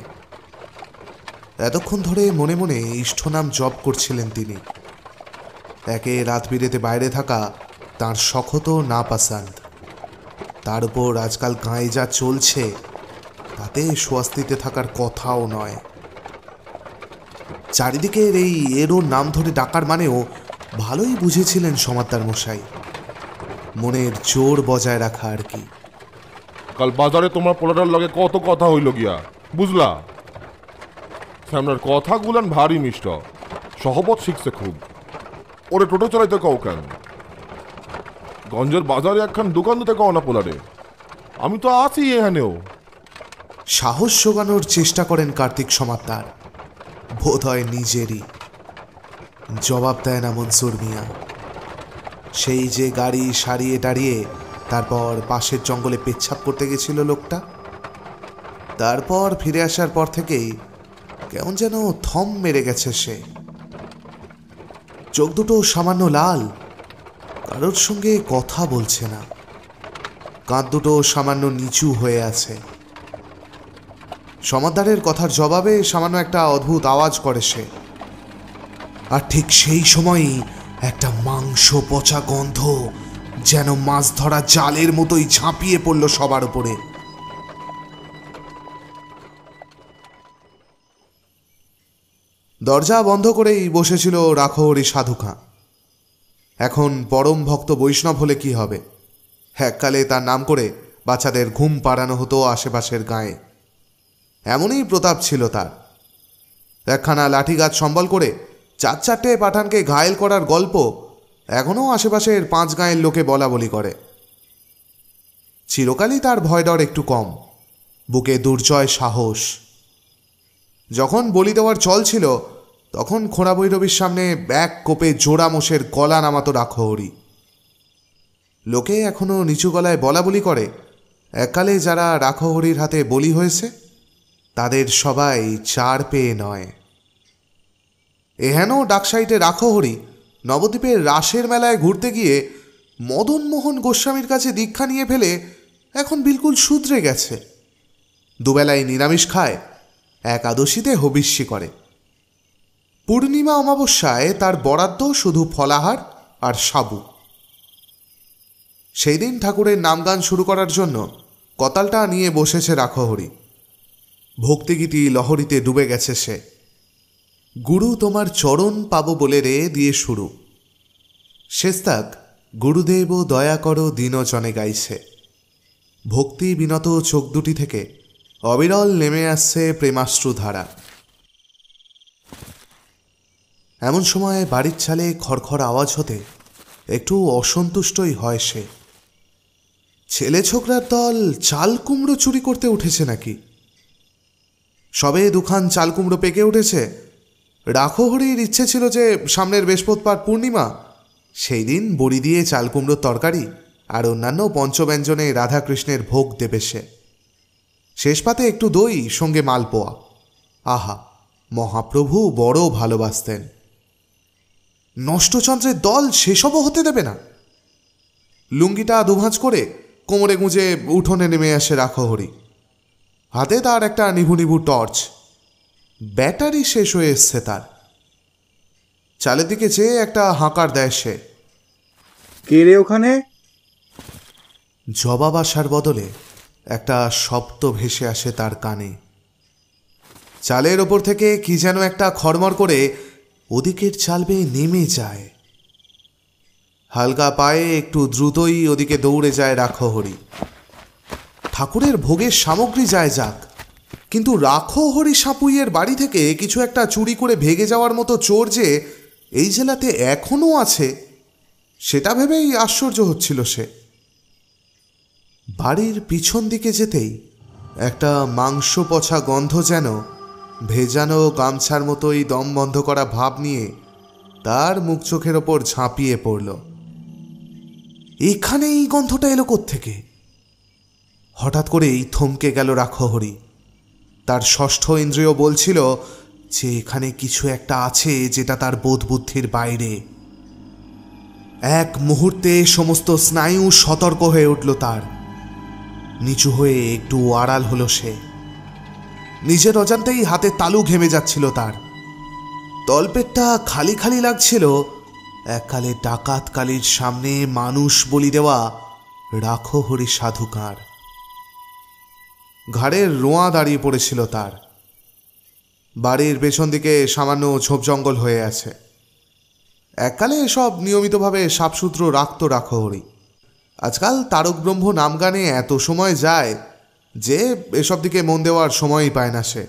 এতক্ষণ ধরে মনে মনে ইষ্টনাম জপ করছিলেন তিনি। একে রাত বিরেতে বাইরে থাকা তাঁর শখত না পাসান্দ, তার উপর আজকাল গাঁয়ে যা চলছে তাতে স্বস্তিতে থাকার কথাও নয়। চারিদিকের এই এরও নাম ধরে ডাকার মানেও ভালোই বুঝেছিলেন সমাদ্দার মশাই। মনের জোর বজায় রাখা আর কি। কাল বাজারে তোমার পোলাটার লগে কত কথা হইল গিয়া, বুঝলা? সামনের কথাগুলান ভারী মিষ্ট, সহবত শিখছে খুব। ওরে টোটো চালাইতে কও কেন? গঞ্জের বাজারে একখান দোকান দিতে কও না পোলারে, আমি তো আছি এখানেও। সাহস জোগানোর চেষ্টা করেন কার্তিক সমাদ্দার, বোধ হয় নিজেরই। জবাব দেয় না মনসুর মিয়া। সেই যে গাড়ি সারিয়ে দাঁড়িয়ে তারপর পাশের জঙ্গলে পেচ্ছাপ করতে গেছিল লোকটা, তারপর ফিরে আসার পর থেকেই কেমন যেন থম মেরে গেছে সে। চোখ দুটো সামান্য লাল, কারোর সঙ্গে কথা বলছে না, কাঁধ দুটো সামান্য নিচু হয়ে আছে। সমাদ্দারের কথার জবাবে সামান্য একটা অদ্ভুত আওয়াজ করে সে। আর ঠিক সেই সময়ই একটা মাংস পচা গন্ধ যেন মাছ ধরা জালের মতোই ঝাঁপিয়ে পড়ল সবার উপরে। দরজা বন্ধ করেই বসেছিল রাখহরি সাধুখা। এখন পরম ভক্ত বৈষ্ণব হলে কি হবে, এককালে তার নাম করে বাচ্চাদের ঘুম পাড়ানো হতো আশেপাশের গায়ে। এমনই প্রতাপ ছিল তার। একখানা লাঠি গাছ সম্বল করে 4-4টে পাঠানকে ঘায়েল করার গল্প এখনও আশেপাশের 5 গাঁয়ের লোকে বলা বলি করে। চিরকালই তার ভয় ডর একটু কম, বুকে দুর্জয় সাহস। যখন বলি দেওয়ার চল ছিল তখন খোঁড়া ভৈরবীর সামনে এক কোপে জোড়া মোষের গলা নামাতো রাখহরি। লোকে এখনো নিচু গলায় বলা বলি করে, এককালে যারা রাখহরির হাতে বলি হয়েছে তাদের সবাই 4 পেয়ে নয়। এহেন ডাকসাইটে রাখহরি নবদ্বীপের রাসের মেলায় ঘুরতে গিয়ে মদনমোহন গোস্বামীর কাছে দীক্ষা নিয়ে ফেলে এখন বিলকুল শুধরে গেছে। দুবেলায় নিরামিষ খায়, একাদশীতে হবিষ্যি করে। পূর্ণিমা অমাবস্যায় তার বরাদ্দ শুধু ফলাহার আর সাবু। সেই দিন ঠাকুরের নামগান শুরু করার জন্য কতালটা নিয়ে বসেছে রাখহরি। ভক্তিগীতি লহরীতে ডুবে গেছে সে। গুরু তোমার চরণ পাবো বলে রে দিয়ে শুরু। শেষতাক গুরুদেব দয়া করো দিনজনে গাইছে। ভক্তি বিনত চোখ দুটি থেকে অবিরল নেমে আসছে প্রেমাশ্রুধারা। এমন সময় বাড়ির ছালে খড়খড় আওয়াজ হতে একটু অসন্তুষ্টই হয় সে। ছেলে ছোকরার দল চাল কুমড়ো চুরি করতে উঠেছে নাকি? সবে 2খান চাল কুমড়ো পেকে উঠেছে। রাখহরির ইচ্ছে ছিল যে সামনের বৃহস্পতিবার পূর্ণিমা, সেই দিন বড়ি দিয়ে চাল কুমড়োর তরকারি আর অন্যান্য পঞ্চব্যঞ্জনে রাধাকৃষ্ণের ভোগ দেবে সে। শেষ পাতে একটু দই, সঙ্গে মালপোয়া। আহা, মহাপ্রভু বড় ভালোবাসতেন। নষ্টচন্দ্রের দল সেসবও হতে দেবে না। লুঙ্গিটা দুভাঁজ করে কোমরে গুঁজে উঠোনে নেমে আসে রাখহরি। হাতে তার একটা নিভু নিভু টর্চ। ব্যাটারি শেষ হয়ে এসছে তার। চালের দিকে চেয়ে একটা হাঁকার দেয় সে। কে রে ওখানে? জবাব আসার বদলে একটা শব্দ ভেসে আসে তার কানে। চালের ওপর থেকে কি যেন একটা খড়মড় করে ওদিকের চাল বেয়ে নেমে যায়। হালকা পায়ে একটু দ্রুতই ওদিকে দৌড়ে যায় রাখহরি। ঠাকুরের ভোগের সামগ্রী যায় যাক, কিন্তু রাখহরি সাপুইয়ের বাড়ি থেকে কিছু একটা চুরি করে ভেগে যাওয়ার মতো চোর যে এই জেলাতে এখনো আছে সেটা ভেবেই আশ্চর্য হচ্ছিল সে। বাড়ির পিছন দিকে যেতেই একটা মাংস পচা গন্ধ যেন ভেজানো গামছার মতোই দম বন্ধ করা ভাব নিয়ে তার মুখ চোখের ওপর ঝাঁপিয়ে পড়ল। এখানে এই গন্ধটা এলো কোত্থেকে? হঠাৎ করেই থমকে গেল রাক্ষহরি। তার ষষ্ঠ ইন্দ্রিয় বলছিল যে এখানে কিছু একটা আছে যেটা তার বোধ বুদ্ধির বাইরে। এক মুহূর্তে সমস্ত স্নায়ু সতর্ক হয়ে উঠল তার। নিচু হয়ে একটু আড়াল হলো সে। নিজের অজান্তেই হাতে তালু ঘেমে যাচ্ছিল তার। তলপেটটা খালি খালি লাগছিল এককালে ডাকাত কালীর সামনে মানুষ বলি দেওয়া রাক্ষহরি সাধুকার। ঘাড়ের রোঁয়া দাঁড়িয়ে পড়েছিল তার। বাড়ির পেছন দিকে সামান্য ঝোপ জঙ্গল হয়ে আছে। এককালে এসব নিয়মিতভাবে সাফসুতরো রাখত রাক্ষহরি। আজকাল তারক ব্রহ্ম নাম গানে এত সময় যায় যে এসব দিকে মন দেওয়ার সময়ই পায় না সে।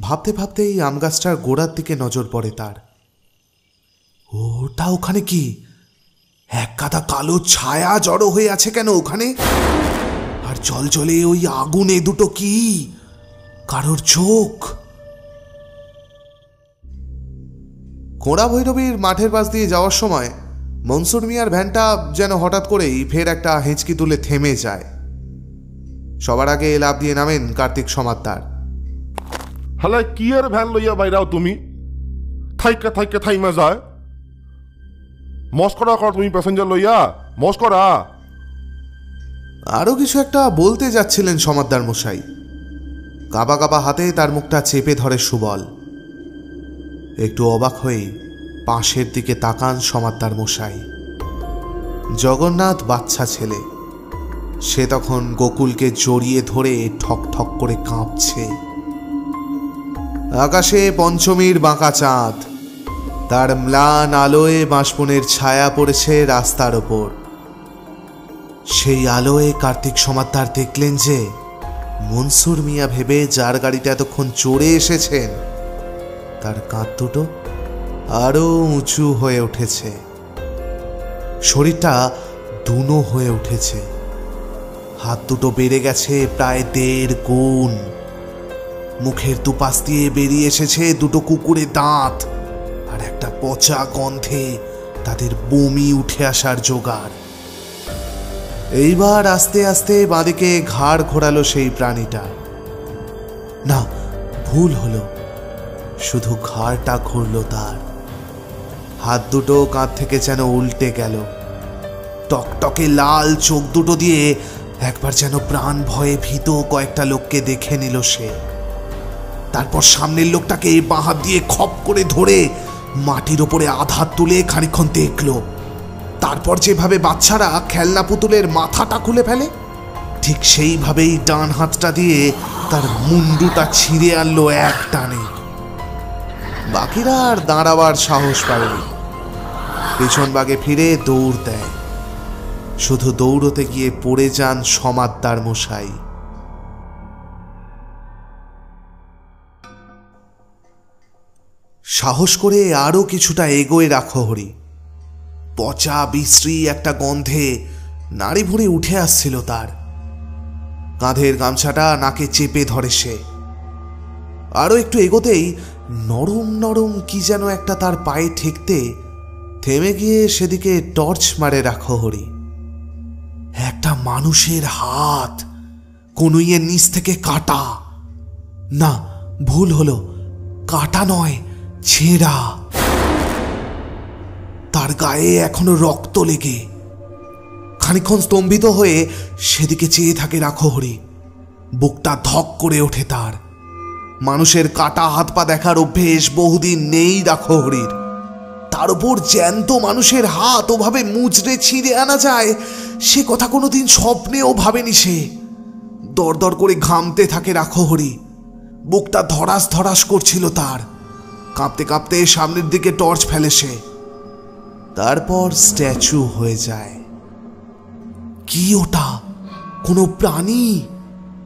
ভাবতে ভাবতেই আম গাছটার গোড়ার দিকে নজর পড়ে তার। ওটা ওখানে কি? এক কাদা কালো ছায়া জড়ো হয়ে আছে কেন ওখানে? আর জল জলে ওই আগুনে দুটো কি? কারোর চোখ। কোড়া ভৈরবীর মাঠের পাশ দিয়ে যাওয়ার সময় মনসুর মিয়ার ভ্যানটা যেন হঠাৎ করেই ফের একটা হেঁচকি তুলে থেমে যায়। সবার আগে লাফ দিয়ে নামেন কার্তিক সমাদ্দার। হ্যালো, কি আর ভ্যান লইয়া বাইরাও তুমি? থাইকা থাইকা থাইমা যায়। মস্করা কর তুমি প্যাসেঞ্জার লইয়া, মস্করা। আরো কিছু একটা বলতে যাচ্ছিলেন সমাদ্দার মশাই। কাঁপা কাঁপা হাতে তার মুখটা চেপে ধরে সুবল। একটু অবাক হয়ে পাশের দিকে তাকান সমাদ্দার মশাই। জগন্নাথ বাচ্চা ছেলে। সে তখন গোকুলকে জড়িয়ে ধরে ঠক ঠক করে কাঁপছে। আকাশে পঞ্চমীর বাঁকা চাঁদ, তার ম্লান আলোয় বাঁশবনের ছায়া পড়েছে রাস্তার ওপর। সেই আলোয় কার্তিক সমাদ্দার দেখলেন যে মনসুর মিয়া ভেবে যার গাড়িতে এতক্ষণ চড়ে এসেছেন তার কাঁধ দুটো আরো উঁচু হয়ে উঠেছে। শরীরটা দুনো হয়ে উঠেছে। হাত দুটো বেড়ে গেছে প্রায় 1.5 গুণ। মুখের দুপাশ দিয়ে বেরিয়ে এসেছে দুটো কুকুরের দাঁত, আর একটা পচা গন্ধে তাদের বমি উঠে আসার জোগাড়। এইবার আস্তে আস্তে বাঁদিকে ঘাড় ঘোরালো সেই প্রাণীটা। না, ভুল হলো, শুধু ঘাড়টা ঘুরল তার। হাত দুটো কাঁধ থেকে যেন উল্টে গেল। টকটকে লাল চোখ দুটো দিয়ে একবার যেন প্রাণ ভয়ে ভীত কয়েকটা লোককে দেখে নিল সে। তারপর সামনের লোকটাকে বাঁ হাত দিয়ে খপ করে ধরে মাটির ওপরে আধার তুলে খানিকক্ষণ দেখল। তারপর যেভাবে বাচ্চারা খেলনা পুতুলের মাথাটা খুলে ফেলে ঠিক সেইভাবেই ডান হাতটা দিয়ে তার মুন্ডুটা ছিঁড়ে আনলো এক টানে। বাকিরা আর দাঁড়াবার সাহস পায়নি। পেছন বাগে ফিরে দৌড় দেয়। শুধু দৌড়তে গিয়ে পড়ে যান সমাদ্দার মশাই। সাহস করে আরো কিছুটা এগোয় রাক্ষহরি। পচা বিশ্রী একটা গন্ধে নাড়ি ভুঁড়ি উঠে আসছিল তার। কাঁধের গামছাটা নাকে চেপে ধরে সে। আরো একটু এগোতেই নরম নরম কি যেন একটা তার পায়ে ঠেকতে থেমে গিয়ে সেদিকে টর্চ মারে রাক্ষহরি। একটা মানুষের হাত, কনুইয়ের নিচ থেকে কাটা। না, ভুল হলো, কাটা নয়, ছেঁড়া। তার গায়ে এখনো রক্ত লেগে। খানিকক্ষণ স্তম্ভিত হয়ে সেদিকে চেয়ে থাকে রাক্ষহরি। বুকটা ধক করে ওঠে তার। মানুষের কাটা হাত পা দেখার অভ্যেস বহুদিন নেই রাক্ষহরির। তার উপর জ্যান্ত মানুষের হাত ওভাবে মুচড়ে ছিঁড়ে আনা যায় সে কথা কোনোদিন স্বপ্নেও ভাবেনি সে। দরদর করে ঘামতে থাকে রাক্ষহরি। বুকটা ধরাস ধরাস করছিল তার। কাঁপতে কাঁপতে সামনের দিকে টর্চ ফেলে সে। তারপর স্ট্যাচু হয়ে যায়। কি ওটা? কোনো প্রাণী?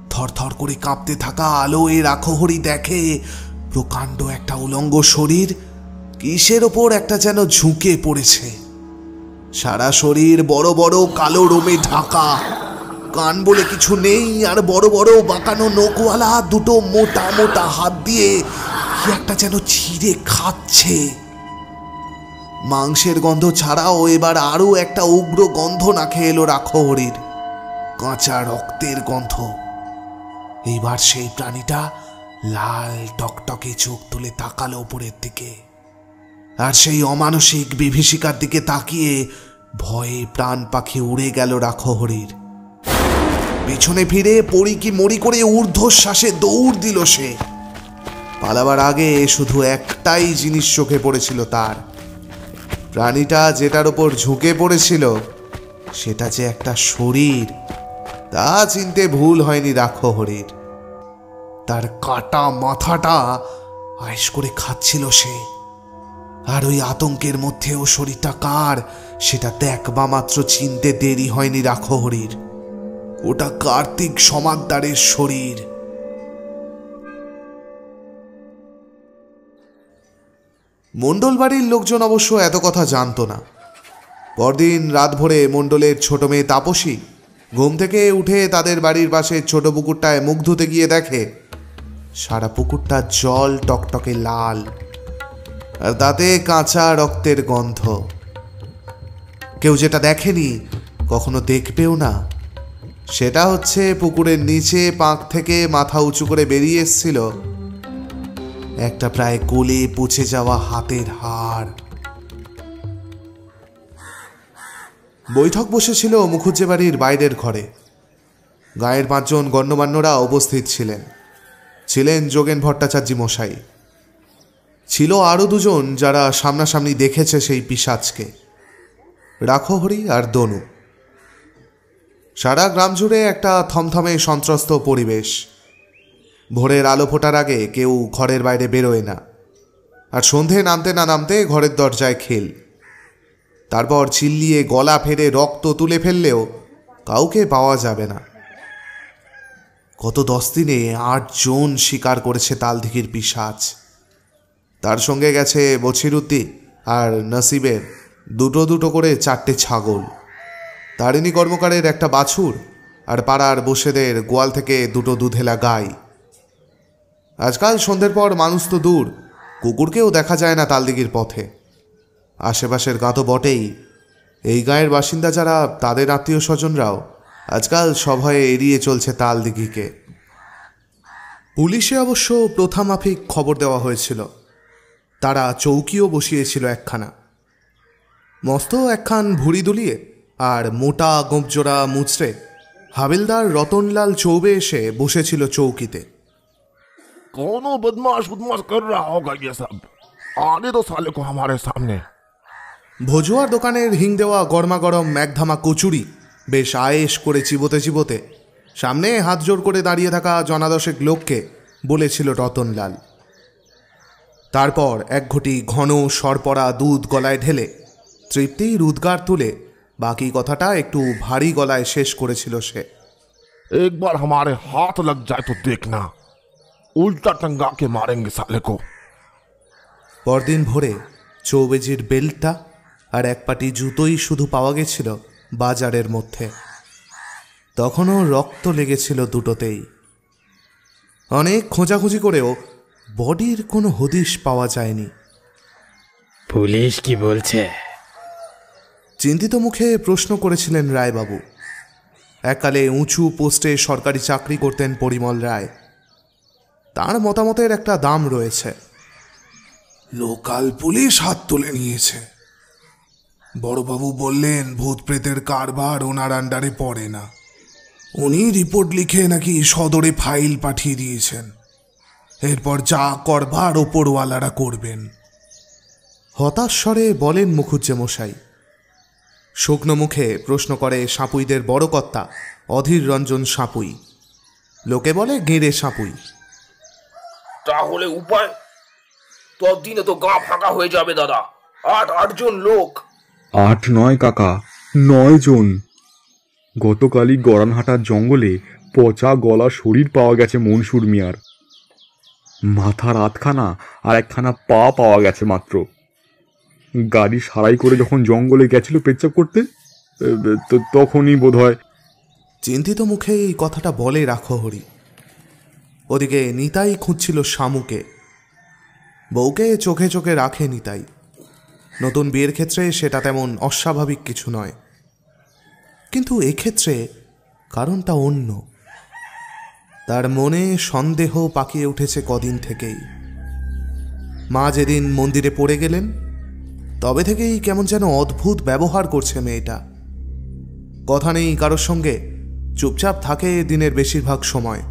থরথর করে কাঁপতে থাকা আলোয় রাক্ষহরি দেখে প্রকাণ্ড একটা উলঙ্গ শরীর, কিসের ওপর একটা যেন ঝুঁকে পড়েছে। সারা শরীর বড় বড় কালো রোমে ঢাকা, কান বলে কিছু নেই, আর বড় বড় বাঁকানো নখওয়ালা দুটো মোটা মোটা হাত দিয়ে কি একটা যেন ছিঁড়ে খাচ্ছে। মাংসের গন্ধ ছাড়াও এবার আরো একটা উগ্র গন্ধ নাকে এলো রাক্ষহরির, কাঁচা রক্তের গন্ধ। এইবার সেই প্রাণীটা লাল টকটকে চোখ তুলে তাকালো উপরের দিকে, আর সেই অমানসিক বিভীষিকার দিকে তাকিয়ে ভয়ে প্রাণ পাখি উড়ে গেল রাক্ষহরির। পিছনে ফিরে পড়ি কি মরি করে ঊর্ধ্বশ্বাসে দৌড় দিল সে। পালাবার আগে শুধু একটাই জিনিস চোখে পড়েছিল তার, প্রাণীটা যেটার ওপর ঝুঁকে পড়েছিল সেটা যে একটা শরীর, তা চিনতে ভুল হয়নি রাক্ষহরির। তার কাটা মাথাটা আয়েশ করে খাচ্ছিল সে, আর ওই আতঙ্কের মধ্যেও শরীরটা কার সেটা দেখবা মাত্র চিনতে দেরি হয়নি রাক্ষহরির। ওটা কার্তিক সমাদ্দারের শরীর। মণ্ডল বাড়ির লোকজন অবশ্য এত কথা জানত না। পরদিন রাত ভোরে মণ্ডলের ছোট মেয়ে তাপসী ঘুম থেকে উঠে তাদের বাড়ির পাশে ছোট পুকুরটায় মুখ ধুতে গিয়ে দেখে সারা পুকুরটা জল টকটকে লাল, আর তাতে কাঁচা রক্তের গন্ধ। কেউ যেটা দেখেনি, কখনো দেখবেও না, সেটা হচ্ছে পুকুরের নিচে পাঁক থেকে মাথা উঁচু করে বেরিয়ে এসেছিল একটা প্রায় গলে পচে যাওয়া হাতের হাড়। বৈঠক বসেছিল মুখুজ্জে বাড়ির বাইরের ঘরে। গায়ের 5 জন গণ্যমান্যরা উপস্থিত ছিলেন। ছিলেন যোগেন ভট্টাচার্য মশাই, ছিল আরো 2 জন যারা সামনাসামনি দেখেছে সেই পিশাচকে, রাক্ষহরি আর দনু। সারা গ্রাম জুড়ে একটা থমথমে সন্ত্রস্ত পরিবেশ। ভোরের আলো ফোটার আগে কেউ ঘরের বাইরে বেরোয় না, আর সন্ধে নামতে না নামতে ঘরের দরজায় খিল। তারপর চিল্লিয়ে গলা ফেরে রক্ত তুলে ফেললেও কাউকে পাওয়া যাবে না। গত 10 দিনে 8 জন শিকার করেছে তালদিঘির পিশাচ। তার সঙ্গে গেছে বছিরুদ্দি আর নসিবের দুটো করে 4টে ছাগল, তারিণী কর্মকারের একটা বাছুর, আর পাড়ার বসেদের গোয়াল থেকে 2 দুধেলা গাই। আজকাল সন্ধ্যের পর মানুষ তো দূর, কুকুরকেও দেখা যায় না তালদিঘির পথে। আশেপাশের গা তো বটেই, এই গাঁয়ের বাসিন্দা যারা তাদের আত্মীয় স্বজনরাও আজকাল সভয়ে এড়িয়ে চলছে তালদিঘিকে। পুলিশে অবশ্য প্রথামাফিক খবর দেওয়া হয়েছিল। তারা চৌকিও বসিয়েছিল একখানা, মস্ত একখান ভুড়ি দুলিয়ে আর মোটা গোঁপজোড়া মুচড়ে হাবিলদার রতনলাল চৌবে এসে বসেছিল চৌকিতে। कौनो बदमाश कर रहा होगा ये सब, आने दो साले को हमारे सामने। ভজুয়ার দোকানের হিং দেওয়া গরমা গরম ম্যাকধামা কচুরি বেশ আয়েশ করে চিবোতে চিবোতে সামনে হাত জোর করে দাঁড়িয়ে থাকা জনাদশেক লোককে বলেছিল রতনলাল। তারপর 1 ঘটি ঘন সরপরা দুধ গলায় ঢেলে তৃপ্তির উদ্গার তুলে বাকি কথাটা একটু ভারী গলায় শেষ করেছিল সে। एक बार हमारे हाथ लग जाए तो देखना, उल्टा टंगा के मारेंगे साले को। পরদিন ভোরে চৌবেজির বেল্টটা আর 1 পাটি জুতোই শুধু পাওয়া গেছিল বাজারের মধ্যে। তখনও রক্ত লেগেছিল দুটোতেই। অনেক খোঁজাখুঁজি করেও বডির কোনো হদিশ পাওয়া যায়নি। পুলিশ কি বলছে? চিন্তিত মুখে প্রশ্ন করেছিলেন রায়বাবু। এককালে উঁচু পোস্টে সরকারি চাকরি করতেন পরিমল রায়। তার মতামতের একটা দাম রয়েছে। লোকাল পুলিশ হাত তুলে নিয়েছে। বড়বাবু বললেন ভূত প্রেতের কারবার ওনার আন্ডারে পড়ে না। উনি রিপোর্ট লিখে নাকি সদরে ফাইল পাঠিয়ে দিয়েছেন। এরপর যা করবার ওপরওয়ালারা করবেন। হতাশ স্বরে বলেন মুখুজ্জে মশাই। শুকনো মুখে প্রশ্ন করে সাঁপুইদের বড় কর্তা অধীর রঞ্জন সাঁপুই। লোকে বলে গেঁড়ে সাঁপুই। তাহলে উপায়? ততদিনে তো গা ফাঁকা হয়ে যাবে দাদা। 8 জন লোক। 8 নয় কাকা, 9 জন। গতকালই গড়ানহাটার জঙ্গলে পচা গলা শরীর পাওয়া গেছে মনসুর মিয়ার। মাথার 8খানা আর 1খানা পা পাওয়া গেছে মাত্র। গাড়ি সারাই করে যখন জঙ্গলে গেছিল পেচ্ছাপ করতে, তখনই বোধ হয়। চিন্তিত মুখে এই কথাটা বলে রাখহরি। ওদিকে নিতাই খুঁজছিল শামুকে। বউকে চোখে চোখে রাখে নিতাই। নতুন বিয়ের ক্ষেত্রে সেটা তেমন অস্বাভাবিক কিছু নয়, কিন্তু এক্ষেত্রে কারণটা অন্য। তার মনে সন্দেহ পাকিয়ে উঠেছে কদিন থেকেই। মা যেদিন মন্দিরে পড়ে গেলেন তবে থেকেই কেমন যেন অদ্ভুত ব্যবহার করছে মেয়েটা। কথা নেই কারোর সঙ্গে, চুপচাপ থাকে দিনের বেশিরভাগ সময়।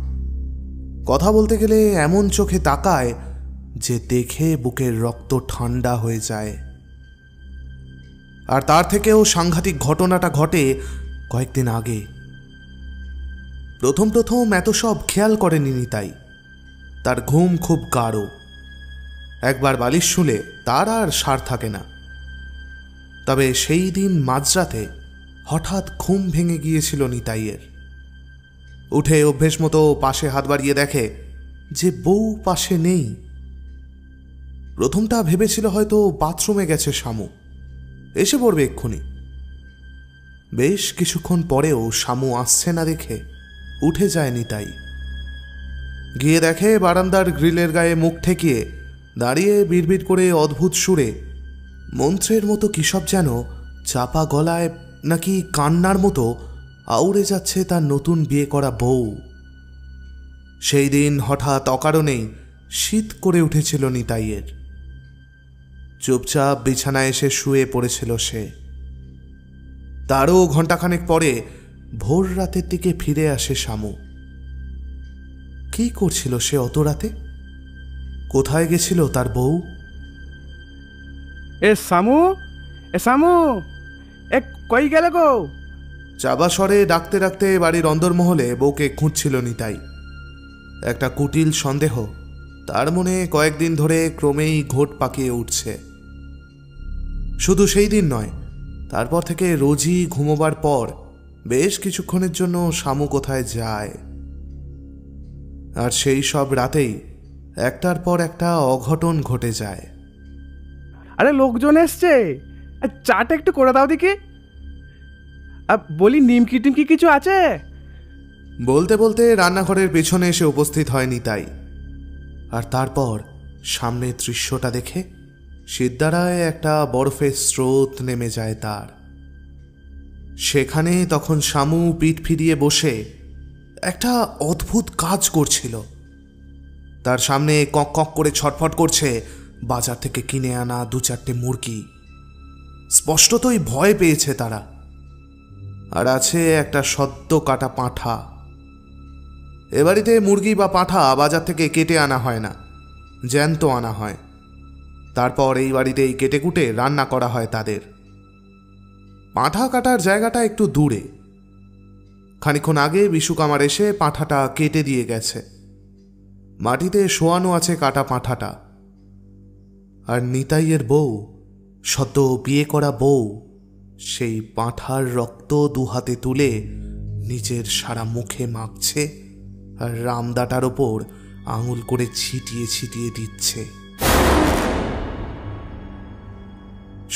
কথা বলতে গেলে এমন চোখে তাকায় যে দেখে বুকের রক্ত ঠান্ডা হয়ে যায়। আর তার থেকেও সাংঘাতিক ঘটনাটা ঘটে কয়েকদিন আগে। প্রথম এত সব খেয়াল করেনি নিতাই। তার ঘুম খুব গাঢ়। একবার বালিশ শুলে তার আর সার থাকে না। তবে সেই দিন মাঝরাতে হঠাৎ ঘুম ভেঙে গিয়েছিল নিতাইয়ের। উঠে অভ্যেস মতো পাশে হাত বাড়িয়ে দেখে যে বউ পাশে নেই। প্রথমটা ভেবেছিল হয়তো বাথরুমে গেছে শামু, এসে পড়বে এক্ষুনি। বেশ কিছুক্ষণ পরেও শামু আসছে না দেখে উঠে যায় নিতাই। গিয়ে দেখে বারান্দার গ্রিলের গায়ে মুখ ঠেকিয়ে দাঁড়িয়ে বিড়বিড় করে অদ্ভুত সুরে মন্ত্রের মতো কিসব যেন চাপা গলায় নাকি কান্নার মতো আউড়ে যাচ্ছে তার নতুন বিয়ে করা বউ। সেই দিন হঠাৎ অকারণেই শীত করে উঠেছিল নিতাইয়ের। চুপচাপ বিছানায় এসে শুয়ে পড়েছিল সে। তারও ঘণ্টাখানেক পরে ভোর রাতের দিকে ফিরে আসে শামু। কি করছিল সে অত রাতে? কোথায় গেছিল তার বউ? এ শামু, এ কই গেলে গো? চাবা স্বরে ডাকতে ডাকতে বাড়ির অন্দরমহলে বউকে খুঁজছিল নিতাই। একটা কুটিল সন্দেহ তার মনে কয়েকদিন ধরে ক্রমেই ঘোট পাকিয়ে উঠছে। শুধু সেই দিন নয়, তারপর থেকে রোজই ঘুমোবার পর বেশ কিছুক্ষণের জন্য শামু কোথায় যায়। আর সেই সব রাতেই একটার পর একটা অঘটন ঘটে যায়। আরে লোকজন এসছে, চাটা একটু করে দাও দেখি। বলি নিমকি টিমকি কিছু আছে? বলতে বলতে রান্নাঘরের পেছনে এসে উপস্থিত হয় নিতাই। আর তারপর সামনের দৃশ্যটা দেখে সিদ্ধারায় একটা বরফের স্রোত নেমে যায় তার। সেখানে তখন শামু পিঠ ফিরিয়ে বসে একটা অদ্ভুত কাজ করছিল। তার সামনে কক কক করে ছটফট করছে বাজার থেকে কিনে আনা 2-4টে মুরগি। স্পষ্টতই ভয় পেয়েছে তারা। আর আছে একটা সদ্য কাটা পাঁঠা। এ বাড়িতে মুরগি বা পাঁঠা বাজার থেকে কেটে আনা হয় না, জ্যান্ত আনা হয়। তারপর এই বাড়িতেই কেটে কুটে রান্না করা হয় তাদের। পাঁঠা কাটার জায়গাটা একটু দূরে। খানিকক্ষণ আগে বিশুকামার এসে পাঁঠাটা কেটে দিয়ে গেছে। মাটিতে শোয়ানো আছে কাটা পাঁঠাটা। আর নিতাইয়ের বউ, সদ্য বিয়ে করা বউ, সেই পাঁঠার রক্ত দুহাতে তুলে নিজের সারা মুখে মাখছে আর রামদাটার ওপর আঙুল করে ছিটিয়ে ছিটিয়ে দিচ্ছে।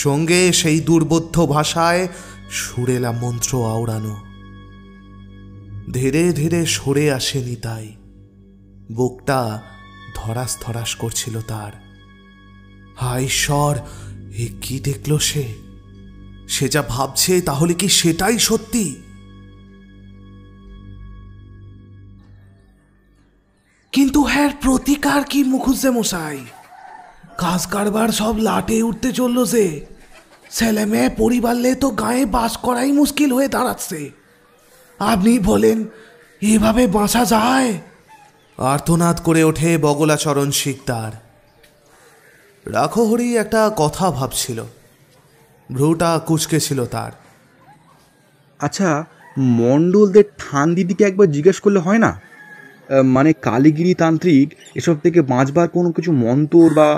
সঙ্গে সেই দুর্বোধ্য ভাষায় সুরেলা মন্ত্র আওড়ানো। ধীরে ধীরে সরে আসে নিতাই। বুকটা ধরাস ধরাস করছিল তার। হায় ঈশ্বর, এ কি দেখল সে? সে যা ভাবছে তাহলে কি সেটাই সত্যি? কিন্তু হ্যাঁ, প্রতিকার কি মুখুজ্জে মশাই? কাজ কারবার সব লাটে উঠতে চলল যে। ছেলে মেয়ে পরিবারলে তো গায়ে বাস করাই মুশকিল হয়ে দাঁড়াচ্ছে। আপনি বলেন এভাবে বাঁচা যায়? আর্তনাদ করে ওঠে বগলাচরণ শিকদার। রাখহরি একটা কথা ভাবছিল। ভ্রুটা কুঁচকেছিল তার। আচ্ছা, মণ্ডলদের ঠান দিদিকে একবার জিজ্ঞেস করলে হয় না? মানে কালীগিরি তান্ত্রিক এসব থেকে বাঁচবার কোনো কিছু মন্ত্র বা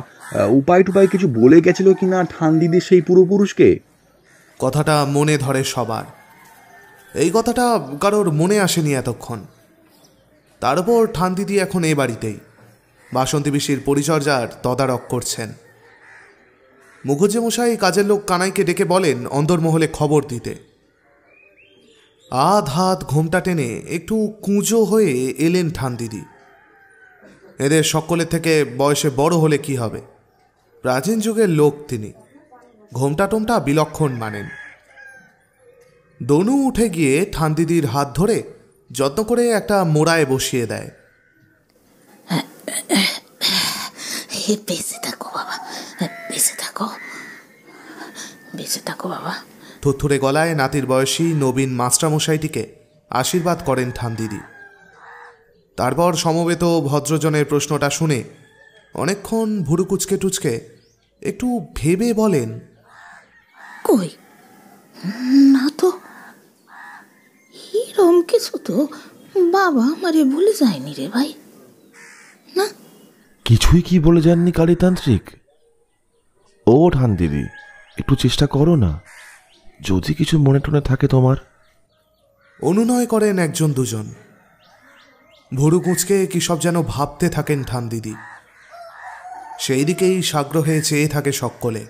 উপায় টুপায় কিছু বলে গেছিল কিনা ঠান দিদির সেই পূর্বপুরুষকে? কথাটা মনে ধরে সবার। এই কথাটা কারোর মনে আসেনি এতক্ষণ। তার উপর ঠান দিদি এখন এ বাড়িতেই বাসন্তী পিসির পরিচর্যার তদারক করছেন। মুখুজ্জেমশাই কাজের লোক কানাইকে ডেকে বলেন অন্দরমহলে খবর দিতে। আধ হাত ঘোমটা টেনে একটু কুঁজো হয়ে এলেন ঠানদিদি। এদের সকলের থেকে বয়সে বড় হলে কি হবে, প্রাচীন যুগের লোক তিনি, ঘোমটা টোমটা বিলক্ষণ মানেন। দনু উঠে গিয়ে ঠানদিদির হাত ধরে যত্ন করে একটা মোড়ায় বসিয়ে দেয়। বেঁচে থাকো বাবা, বেঁচে থাকো, বেঁচে থাকো বাবা। থুথুরে গলায় নাতির বয়সী নবীন মাস্টারমশাইটিকে আশীর্বাদ করেন ঠানদিদি। তারপর সমবেত ভদ্রজনের প্রশ্নটা শুনে অনেকক্ষণ ভুরু কুচকে টুচকে একটু ভেবে বলেন, কই না তো, এরম কিছু তো বাবা আমারে বলে যায়নি রে ভাই। না, কিছুই কি বলে যাননি কালীতান্ত্রিক? ও ঠানদিদি, একটু চেষ্টা করো না, যদি কিছু মনে টনে থাকে তোমার। অনুনয় করেন একজন দুজন। ভুরু কুঁচকে কি সব যেন ভাবতে থাকেন ঠানদিদি। সেই দিকেই সাগ্রহে চেয়ে থাকে সকলে।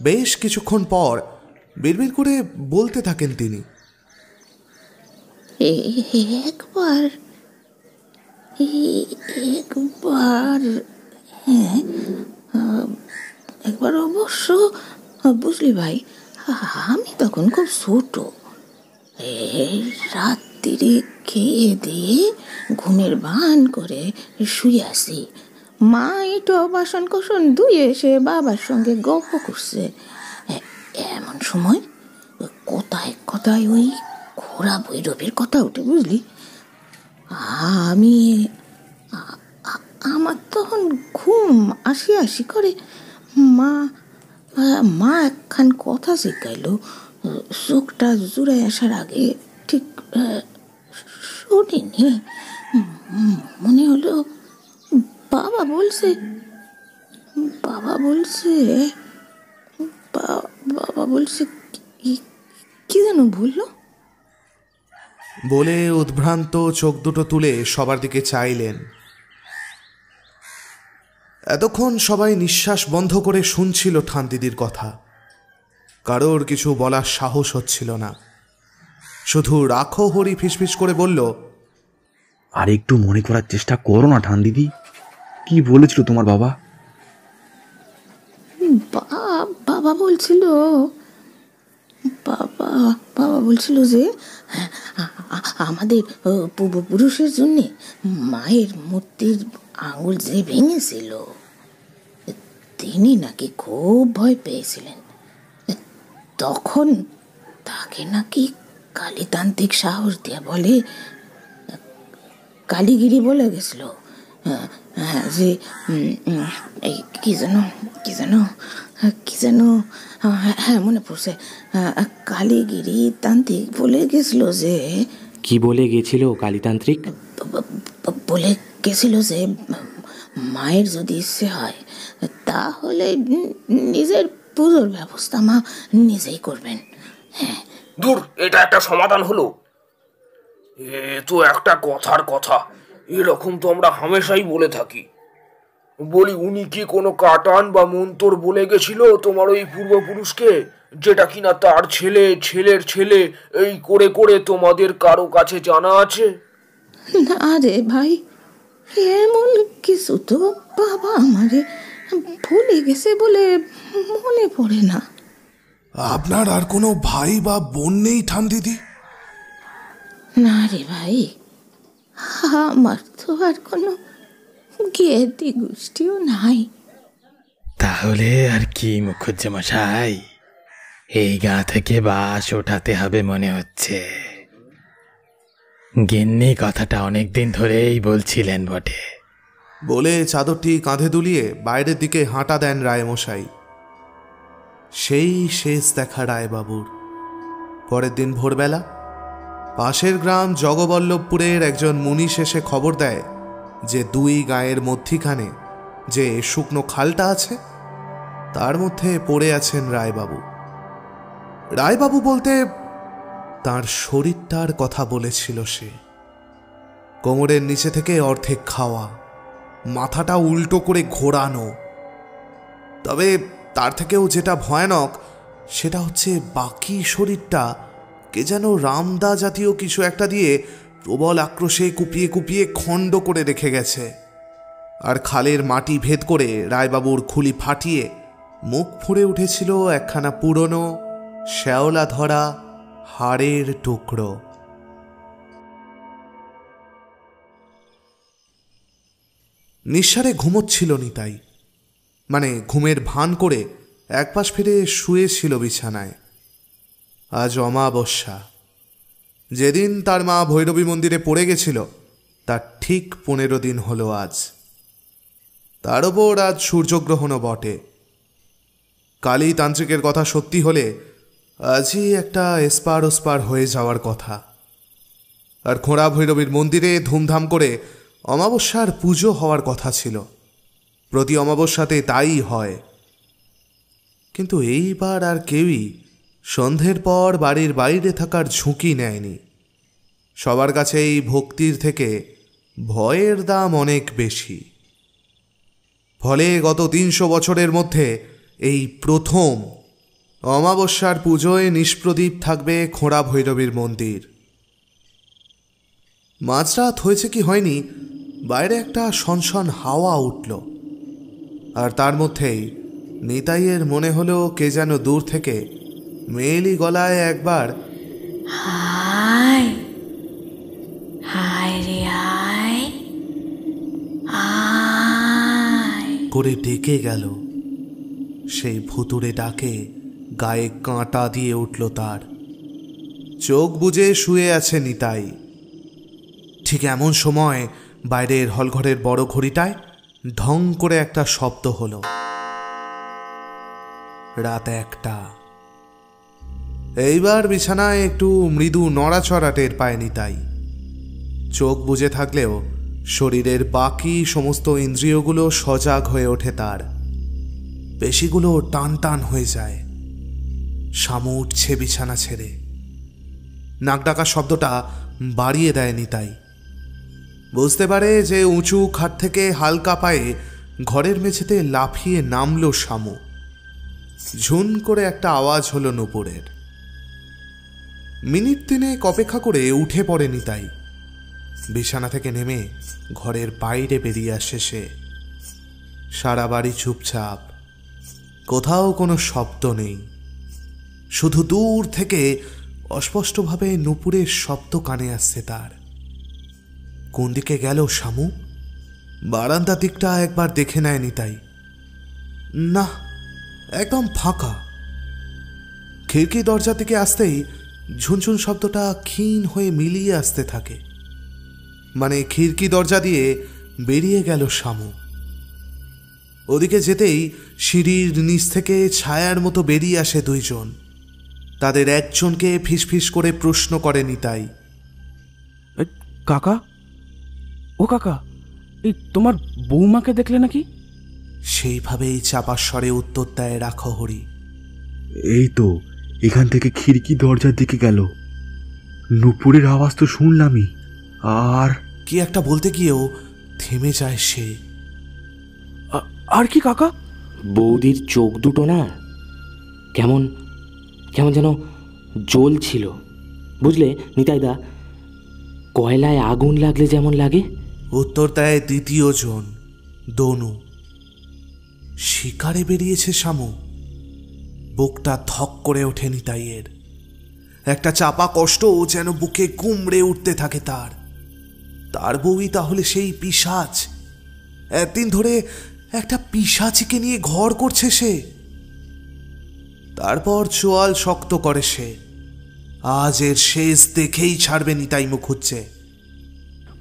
বেশ কিছুক্ষণ পর বিড়বিড় করে বলতে থাকেন তিনি, একবার একবার হ্যাঁ, একবার অবশ্য বুঝলি ভাই, আমি তখন খুব ছোট, রাত্রিরে খেয়ে দিয়ে ঘুমের ভান করে শুয়ে আসি। মা একটু বাসন কোসন ধুয়ে এসে বাবার সঙ্গে গল্প করছে। এমন সময় কোথায় কোথায় ওই ঘোড়া ভৈরবের কথা উঠে, বুঝলি। আমার তখন ঘুম আসি আসি করে। মা একখান কথা শিখাইল, চোখটা জুড়ে আসার আগে ঠিক শুনিনি। মনে হলো বাবা বলছে বাবা বলছে বাবা বলছে কি যেন বললো। বলে উদ্ভ্রান্ত চোখ দুটো তুলে সবার দিকে চাইলেন। এতক্ষণ সবাই নিঃশ্বাস বন্ধ করে শুনছিল ঠানদিদির কথা। কারোর কিছু বলার সাহস হচ্ছিল না। শুধু রাখো হরি ফিসফিস করে বলল, আর একটু মনে করার চেষ্টা করো না ঠানদিদি, কি বলেছিল তোমার বাবা? বাবা বলছিল বাবা বলছিল যে আমাদের পূর্বপুরুষের জন্যে মায়ের মূর্তির আঙুল যে ভেঙেছিল, তিনি নাকি খুব ভয় পেয়েছিলেন। তখন তাকে নাকি কালীতান্ত্রিক সাহস দিয়ে বলে, কালীগিরি বলে গেছিল যে কি যেন হ্যাঁ মনে পড়ছে, কালীগিরি তান্ত্রিক বলে গেছিল যে, কি বলে গেছিল কালীতান্ত্রিক? বলে গেছিল যে মায়ের যদি ইচ্ছে হয় তাহলে নিজের পুজোর ব্যবস্থা মা নিজেই করবেন। হ্যাঁ, দূর, এটা একটা সমাধান হলো? এ তো একটা কথার কথা, এরকম তো আমরা হামেশাই বলে থাকি। বলি, উনি কি কোনো কাটান বা মন্তর বলে গেছিল তোমার ওই পূর্বপুরুষকে, যেটা কিনা তার ছেলে ছেলের ছেলে এই করে করে তোমাদের কারো কাছে জানা আছে? না রে ভাই, এমন কিছু তো বাবা আমারে ভুলে গেছে বলে মনে পড়ে না। আপনার আর কোনো ভাই বা বোন নেই ঠানদিদি? না রে ভাই, আমার তো আর কোনো জ্ঞাতি গোষ্ঠীও নাই। তাহলে আর কি মুখুজ্জেমশাই, এই গা থেকে বাস ওঠাতে হবে মনে হচ্ছে। গিন্নি কথাটা অনেকদিন ধরেই বলছিলেন বটে। বলে চাদরটি কাঁধে দুলিয়ে বাইরের দিকে হাঁটা দেন রায়মশাই। সেই শেষ দেখা রায়বাবুর। পরের দিন ভোরবেলা পাশের গ্রাম জগবল্লভপুরের একজন মুনিশ এসে খবর দেয় যে দুই গায়ের মধ্যিখানে যে শুকনো খালটা আছে তার মধ্যে পড়ে আছেন রায়বাবু। রায়বাবু বলতে তার শরীরটার কথা বলেছিল সে। কোমরের নিচে থেকে অর্ধেক খাওয়া, মাথাটা উল্টো করে ঘোরানো, তবে তার থেকেও যেটা ভয়ানক সেটা হচ্ছে বাকি শরীরটা কে যেন রামদা জাতীয় কিছু একটা দিয়ে প্রবল আক্রোশে কুপিয়ে কুপিয়ে খণ্ড করে রেখে গেছে। আর খালের মাটি ভেদ করে রায়বাবুর খুলি ফাটিয়ে মুখ ফুঁড়ে উঠেছিল একখানা পুরনো শ্যাওলা ধরা হাড়ের টুকরো। নিঃসারে ঘুমোচ্ছিল নিতাই, মানে ঘুমের ভান করে একপাশ ফিরে শুয়েছিল বিছানায়। আজ অমাবস্যা। যেদিন তার মা ভৈরবী মন্দিরে পড়ে গেছিল তার ঠিক 15 দিন হলো আজ। তার ওপর আজ সূর্যগ্রহণও বটে। কালী তান্ত্রিকের কথা সত্যি হলে আজই একটা এসপার ওসপার হয়ে যাওয়ার কথা। আর খোঁড়া ভৈরবীর মন্দিরে ধুমধাম করে অমাবস্যার পুজো হওয়ার কথা ছিল। প্রতি অমাবস্যাতে তাই হয়। কিন্তু এইবার আর কেউই সন্ধ্যের পর বাড়ির বাইরে থাকার ঝুঁকি নেয়নি। সবার কাছে এই ভক্তির থেকে ভয়ের দাম অনেক বেশি। ফলে গত 300 বছরের মধ্যে এই প্রথম অমাবস্যার পুজোয় নিষ্প্রদীপ থাকবে খোঁড়া ভৈরবীর মন্দির। মাঝরাত হয়েছে কি হয়নি, বাইরে একটা সনসন হাওয়া উঠল। আর তার মধ্যেই নিতাইয়ের মনে হলো কে যেন দূর থেকে মেয়েলি গলায় একবার হায় হায় রে হায় হায় করে ডেকে গেল। সেই ভুতুড়ে ডাকে গায়ে কাঁটা দিয়ে উঠল তার। চোখ বুজে শুয়ে আছে নিতাই। ঠিক এমন সময় বাইরের হলঘরের বড় ঘড়িটায় ঢং করে একটা শব্দ হলো। রাত 1টা। এইবার বিছানায় একটু মৃদু নড়াচড়া টের পায় নিতাই। চোখ বুজে থাকলেও শরীরের বাকি সমস্ত ইন্দ্রিয়গুলো সজাগ হয়ে ওঠে তার। পেশিগুলো টান টান হয়ে যায়। শামু উঠছে বিছানা ছেড়ে। নাক ডাকা শব্দটা বাড়িয়ে দেয় নিতাই। বুঝতে পারে যে উঁচু খাট থেকে হালকা পায়ে ঘরের মেঝেতে লাফিয়ে নামল শামু। ঝুন করে একটা আওয়াজ হলো নুপুরের। মিনিট 3 অপেক্ষা করে উঠে পড়ে নিতাই। বিছানা থেকে নেমে ঘরের বাইরে বেরিয়ে আসে সে। সারা বাড়ি চুপচাপ, কোথাও কোনো শব্দ নেই। শুধু দূর থেকে অস্পষ্টভাবে নুপুরের শব্দ কানে আসছে তার। কোন দিকে গেল শামু? বারান্দা দিকটা একবার দেখে নেয় নিতাই। না, একদম ফাঁকা। খিড়কি দরজা থেকে আসতেই ঝুনঝুন শব্দটা ক্ষীণ হয়ে মিলিয়ে আসতে থাকে। মানে খিড়কি দরজা দিয়ে বেরিয়ে গেল শামু। ওদিকে যেতেই সিঁড়ির নিচ থেকে ছায়ার মতো বেরিয়ে আসে 2 জন। তাদের একজনকে ফিসফিস করে প্রশ্ন করে নিতাই। কাকা, ও কাকা, এই তোমার বৌমাকে দেখলে নাকি? সেইভাবেই চাপা স্বরে উত্তর দেয় রাখহরি। এই তো এখান থেকে খিড়কি দরজার দিকে গেল। নুপুরের আওয়াজ তো শুনলামই। আর কি একটা বলতে গিয়েও থেমে যায় সে। আর কি কাকা? বৌদির চোখ দুটো না কেমন কেমন যেন জ্বলছিল, বুঝলে নিতাইদা? কয়লায় আগুন লাগলে যেমন লাগে। উত্তর দেয় 2য় জন, দনু। শিকারে বেরিয়েছে শামু। বুকটা ধক করে ওঠে নিতাইয়ের। একটা চাপা কষ্ট যেন বুকে কুমড়ে উঠতে থাকে তার। তার বউই তাহলে সেই পিশাচ? একদিন ধরে একটা পিশাচিকে নিয়ে ঘর করছে সে। তারপর চোয়াল শক্ত করে সে। আজ এর শেষ দেখেই ছাড়বে নিতাই মুখ হচ্ছে।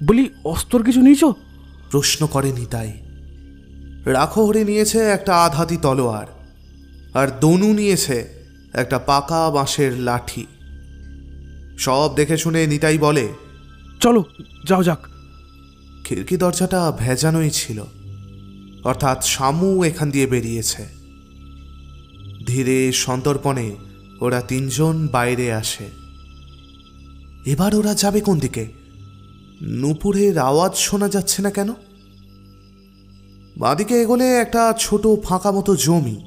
বলি, অস্ত্র কিছু নিয়েছ? প্রশ্ন করে নিতাই। রাখহরি নিয়েছে একটা আধাতি তলোয়ার, আর দনু নিয়েছে একটা পাকা বাঁশের লাঠি। সব দেখে শুনে নিতাই বলে, চলো যাও যাক। খিড়কি দরজাটা ভেজানোই ছিল, অর্থাৎ শামু এখান দিয়ে বেরিয়েছে। ধীরে সন্তর্পণে ওরা 3 জন বাইরে আসে। এবার ওরা যাবে কোন দিকে? নুপুরের আওয়াজ শোনা যাচ্ছে না কেন? বাঁদিকে এগোলে একটা ছোট ফাঁকা মতো জমি,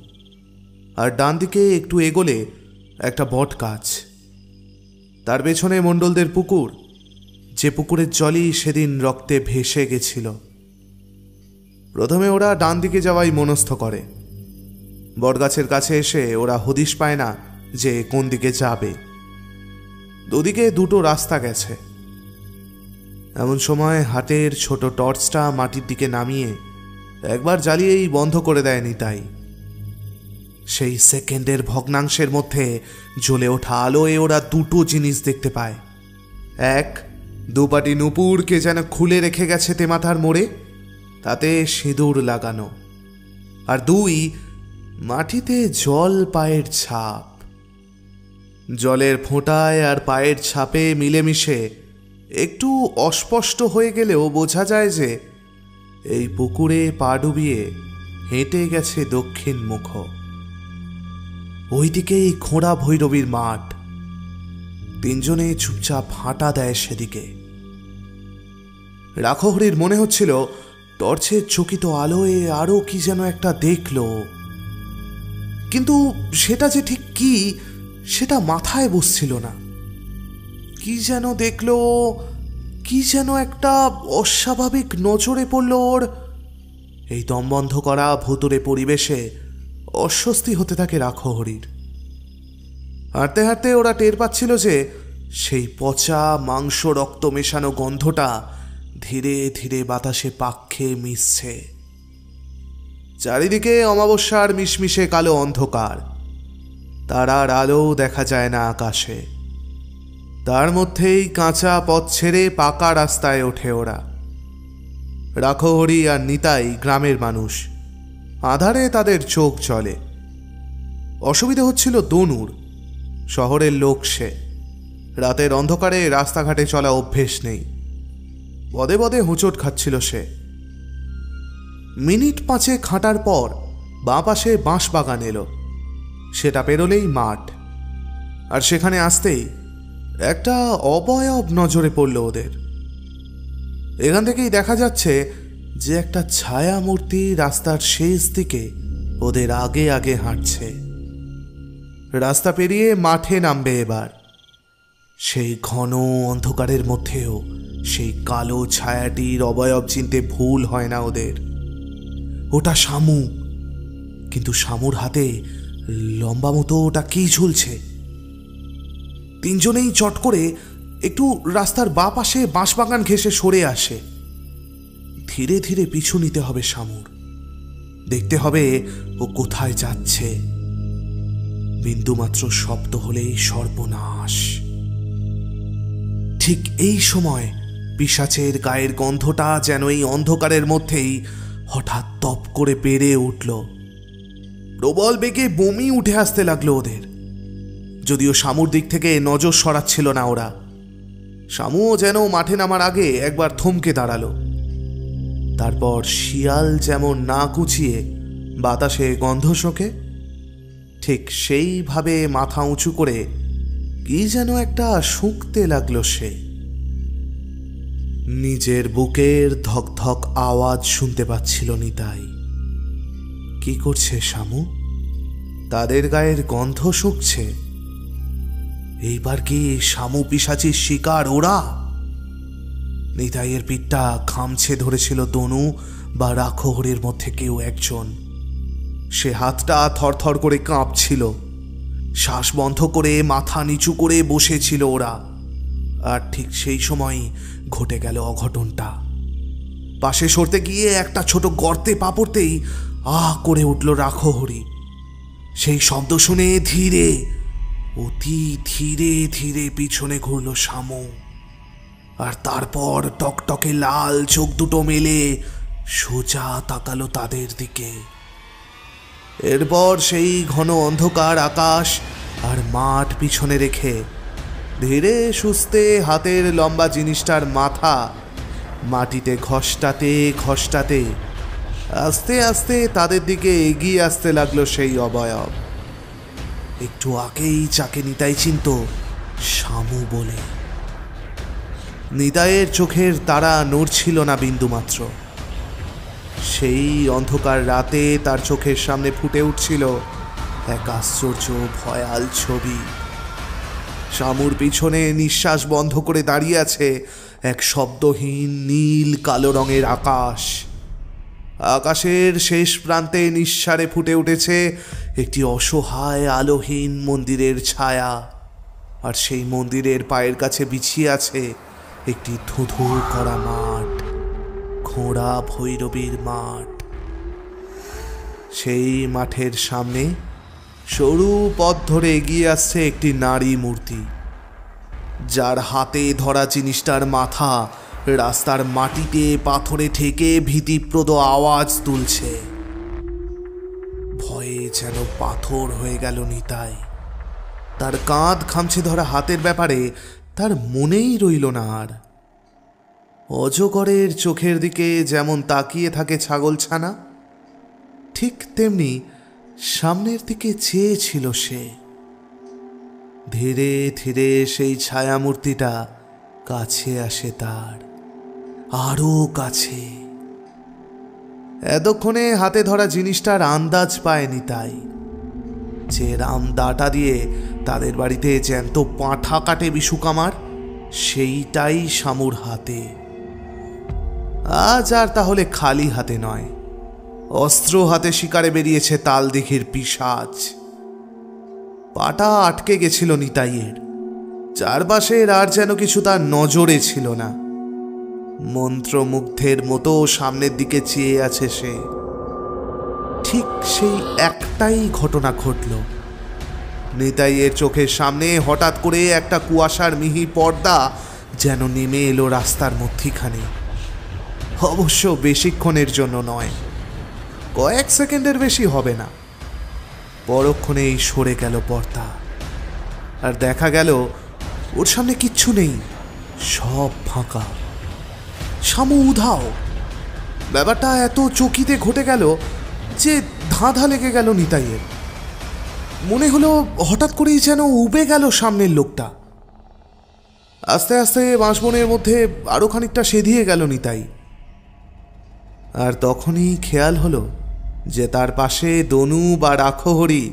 আর ডান দিকে একটু এগোলে একটা বট গাছ। তার পেছনে মণ্ডলদের পুকুর, যে পুকুরের জলই সেদিন রক্তে ভেসে গেছিল। প্রথমে ওরা ডান দিকে যাওয়াই মনস্থ করে। বটগাছের কাছে এসে ওরা হদিশ পায় না যে কোন দিকে যাবে। দুদিকে দুটো রাস্তা গেছে। এমন সময় হাতের ছোট টর্চটা মাটির দিকে নামিয়ে একবার জ্বালিয়েই বন্ধ করে দেয় নিতাই। সেই সেকেন্ডের ভগ্নাংশের মধ্যে জ্বলে ওঠা আলোয় ওরা দুটো জিনিস দেখতে পায়। এক, দুপাটি নুপুরকে যেন খুলে রেখে গেছে তেমাথার মোড়ে, তাতে সিঁদুর লাগানো। আর দুই, মাটিতে জল পায়ের ছাপ। জলের ফোঁটায় আর পায়ের ছাপে মিলেমিশে একটু অস্পষ্ট হয়ে গেলেও বোঝা যায় যে এই পুকুরে পা ডুবিয়ে হেঁটে গেছে দক্ষিণ মুখ। ওইদিকেই খোঁড়া ভৈরবীর মাঠ। তিনজনে চুপচাপ হাঁটা দেয় সেদিকে। রাখহরির মনে হচ্ছিল টর্চের চকিত আলোয় আরো কি যেন একটা দেখল, কিন্তু সেটা যে ঠিক কি সেটা মাথায় বসছিল না। কি যেন দেখলো, কি যেন একটা অস্বাভাবিক নজরে পড়ল ওর। এই দমবন্ধ করা ভুতুড়ে পরিবেশে অস্বস্তি হতে থাকে রাখহরির। হাঁটতে হাঁটতে ওরা টের পাচ্ছিল যে সেই পচা মাংস রক্ত মেশানো গন্ধটা ধীরে ধীরে বাতাসে পাক খেয়ে মিশছে। চারিদিকে অমাবস্যার মিশমিশে কালো অন্ধকার। তারার আলো দেখা যায় না আকাশে। তার মধ্যেই কাঁচা পথ ছেড়ে পাকা রাস্তায় ওঠে ওরা। রাখহরি আর নিতাই গ্রামের মানুষ, আধারে তাদের চোখ চলে। অসুবিধা হচ্ছিল দনুর। শহরের লোক সে, রাতের অন্ধকারে রাস্তাঘাটে চলা অভ্যেস নেই। পদে পদে হোঁচট খাচ্ছিল সে। মিনিট পাঁচে হাঁটার পর বাঁ পাশে বাঁশ বাগান এলো। সেটা পেরোলেই মাঠ, আর সেখানে আসতেই একটা অবয়ব নজরে পড়ল ওদের। এখান থেকেই দেখা যাচ্ছে যে একটা ছায়া মূর্তি রাস্তার শেষ দিকে ওদের আগে আগে হাঁটছে। রাস্তা পেরিয়ে মাঠে নামবে এবার। সেই ঘন অন্ধকারের মধ্যেও সেই কালো ছায়াটির অবয়ব চিনতে ভুল হয় না ওদের। ওটা শামু, কিন্তু শামুর হাতে লম্বা মতো ওটা কি ঝুলছে? তিনজনেই চট করে একটু রাস্তার বাঁ পাশে বাঁশবাগান ঘেঁষে সরে আসে। ধীরে ধীরে পিছু নিতে হবে শামুর। দেখতে হবে ও কোথায় যাচ্ছে। বিন্দুমাত্র শব্দ হলেই সর্বনাশ। ঠিক এই সময় পিশাচের গায়ের গন্ধটা যেন এই অন্ধকারের মধ্যেই হঠাৎ তপ করে বেড়ে উঠল। প্রবল বেগে বমি উঠে আসতে লাগলো ওদের। যদিও শামুর দিক থেকে নজর সরাচ্ছিল না ওরা। শামুও যেন মাঠে নামার আগে একবার থমকে দাঁড়ালো। তারপর শিয়াল যেমন না কুচিয়ে বাতাসে গন্ধ শোকে, ঠিক সেইভাবে মাথা উঁচু করে কি যেন একটা শুঁকতে লাগলো সে। নিজের বুকের ধকধক আওয়াজ শুনতে পাচ্ছিল নিতাই। কি করছে শামু? তাদের গায়ের গন্ধ শুঁকছে। এইবার কি শামু পিশাচির শিকার ওরা? নিতাইয়ের পিঠটা খামছে ধরেছিল দনু বা রাখহরের মধ্যে কেউ একজন। সে হাতটা থরথর করে কাঁপছিল। শ্বাস বন্ধ করে মাথা নিচু করে বসেছিল ওরা। আর ঠিক সেই সময়ই ঘটে গেল অঘটনটা। পাশে সরতে গিয়ে একটা ছোট গর্তে পা পড়তেই আহ করে উঠল রাখহরি। সেই শব্দ শুনে ধীরে, অতি ধীরে ধীরে পিছনে ঘুরল শামু। আর তারপর টকটকে লাল চোখ দুটো মেলে সোজা তাকালো তাদের দিকে। এরপর সেই ঘন অন্ধকার আকাশ আর মাঠ পিছনে রেখে ধীরে সুস্থে হাতের লম্বা জিনিসটার মাথা মাটিতে ঘষ্টাতে ঘষ্টাতে আস্তে আস্তে তাদের দিকে এগিয়ে আসতে লাগলো সেই অবয়ব। একটু আগেই যাকে নিতাই চিনত শামু বলে। নিতাইয়ের চোখের তারা নড়ছিল না বিন্দুমাত্র। সেই অন্ধকার রাতে তার চোখের সামনে ফুটে উঠছিল এক আশ্চর্য ভয়াল ছবি। শামুর পিছনে নিঃশ্বাস বন্ধ করে দাঁড়িয়ে আছে এক শব্দহীন নীল কালো রঙের আকাশ। আকাশের শেষ প্রান্তে নিঃসারে ফুটে উঠেছে একটি অসহায় আলোহীন মন্দিরের ছায়া, আর সেই মন্দিরের পায়ের কাছে বিছিয়ে আছে একটি ধুধু করা মাঠ, খোঁড়া ভৈরবীর মাঠ। সেই মাঠের সামনে সরু পথ ধরে এগিয়ে আসছে একটি নারী মূর্তি, যার হাতে ধরা জিনিসটার মাথা রাস্তার মাটিতে পাথরে ঠেকে ভীতিপ্রদ আওয়াজ তুলছে। ভয়ে যেন পাথর হয়ে গেল নিতাই। তার কাঁধ খামছে ধরা হাতের ব্যাপারে তার মনেই রইল না আর। অজগরের চোখের দিকে যেমন তাকিয়ে থাকে ছাগলছানা, ঠিক তেমনি সামনের দিকে চেয়েছিল সে। ধীরে ধীরে সেই ছায়ামূর্তিটা কাছে আসে, তার আরো কাছে। এতক্ষণে হাতে ধরা জিনিসটার আন্দাজ পায়নি তাই, যে রাম দাটা দিয়ে তাদের বাড়িতে জ্যান্ত পাঁঠা কাটে বিশুকামার, সেইটাই শামুর হাতে। আজ আর তাহলে খালি হাতে নয়, অস্ত্র হাতে শিকারে বেরিয়েছে তালদিঘির পিশাচ। পাটা আটকে গেছিল নিতাইয়ের, চারপাশের আর যেন কিছু তার নজরে ছিল না। মন্ত্রমুগ্ধের মতো সামনের দিকে চেয়ে আছে সে। ঠিক সেই একটাই ঘটনা ঘটল। নিতাইয়ের চোখের সামনে হঠাৎ করে একটা কুয়াশার মিহি পর্দা যেন নেমে এলো রাস্তার মধ্যিখানে। অবশ্য বেশিক্ষণের জন্য নয়, কয়েক সেকেন্ডের বেশি হবে না। পরক্ষণেই সরে গেল পর্দা, আর দেখা গেল ওর সামনে কিচ্ছু নেই, সব ফাঁকা। শামু উধাও। ব্যাপারটা এত চকিতে ঘটে গেল যে ধাঁধা লেগে গেল নিতাইয়ের। মনে হলো হঠাৎ করেই যেন উবে গেল সামনের লোকটা। আস্তে আস্তে বাঁশবনের মধ্যে আরো খানিকটা সেধিয়ে গেল নিতাই। আর তখনই খেয়াল হলো যে তার পাশে দনু বা রাখহরি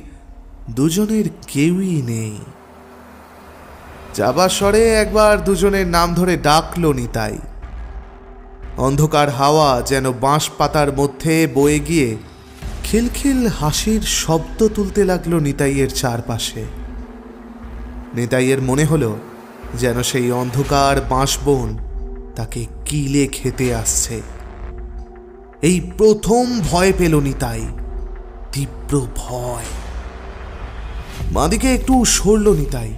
দুজনের কেউই নেই। যাবার স্বরে একবার দুজনের নাম ধরে ডাকলো নিতাই। অন্ধকার হাওয়া যেন বাঁশ পাতার মধ্যে বয়ে গিয়ে খিলখিল হাসির শব্দ তুলতে লাগলো নিতাইয়ের চারপাশে। নিতাইয়ের মনে হলো যেন সেই অন্ধকার বাঁশবন তাকে কিলে খেতে আসছে। এই প্রথম ভয় পেল নিতাই, তীব্র ভয়। বাঁদিকে একটু সরল নিতাই।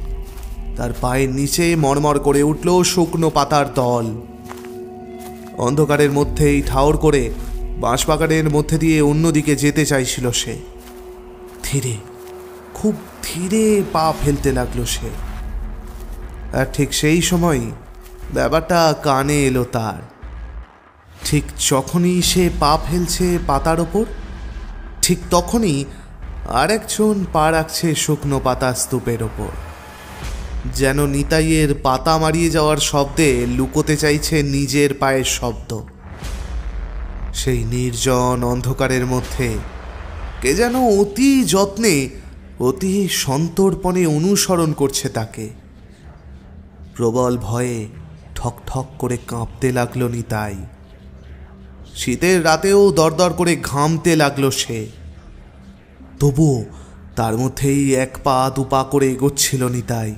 তার পায়ের নিচে মরমর করে উঠল শুকনো পাতার দল। অন্ধকারের মধ্যেই ঠাউর করে বাঁশবাগানের মধ্যে দিয়ে অন্যদিকে যেতে চাইছিল সে। ধীরে, খুব ধীরে পা ফেলতে লাগলো সে। আর ঠিক সেই সময়ই ব্যাপারটা কানে এলো তার। ঠিক যখনই সে পা ফেলছে পাতার ওপর, ঠিক তখনই আরেকজন পা রাখছে শুকনো পাতা স্তূপের ওপর। যেন নিতাইয়ের পাতা মারিয়ে যাওয়ার শব্দে লুকোতে চাইছে নিজের পায়ের শব্দ। সেই নির্জন অন্ধকারের মধ্যে কে যেন অতি যত্নে, অতি সন্তর্পণে অনুসরণ করছে তাকে। প্রবল ভয়ে ঠক ঠক করে কাঁপতে লাগলো নিতাই। শীতের রাতেও দরদর করে ঘামতে লাগলো সে। তবুও তার মধ্যেই এক পা দুপা করে এগোচ্ছিল নিতাই।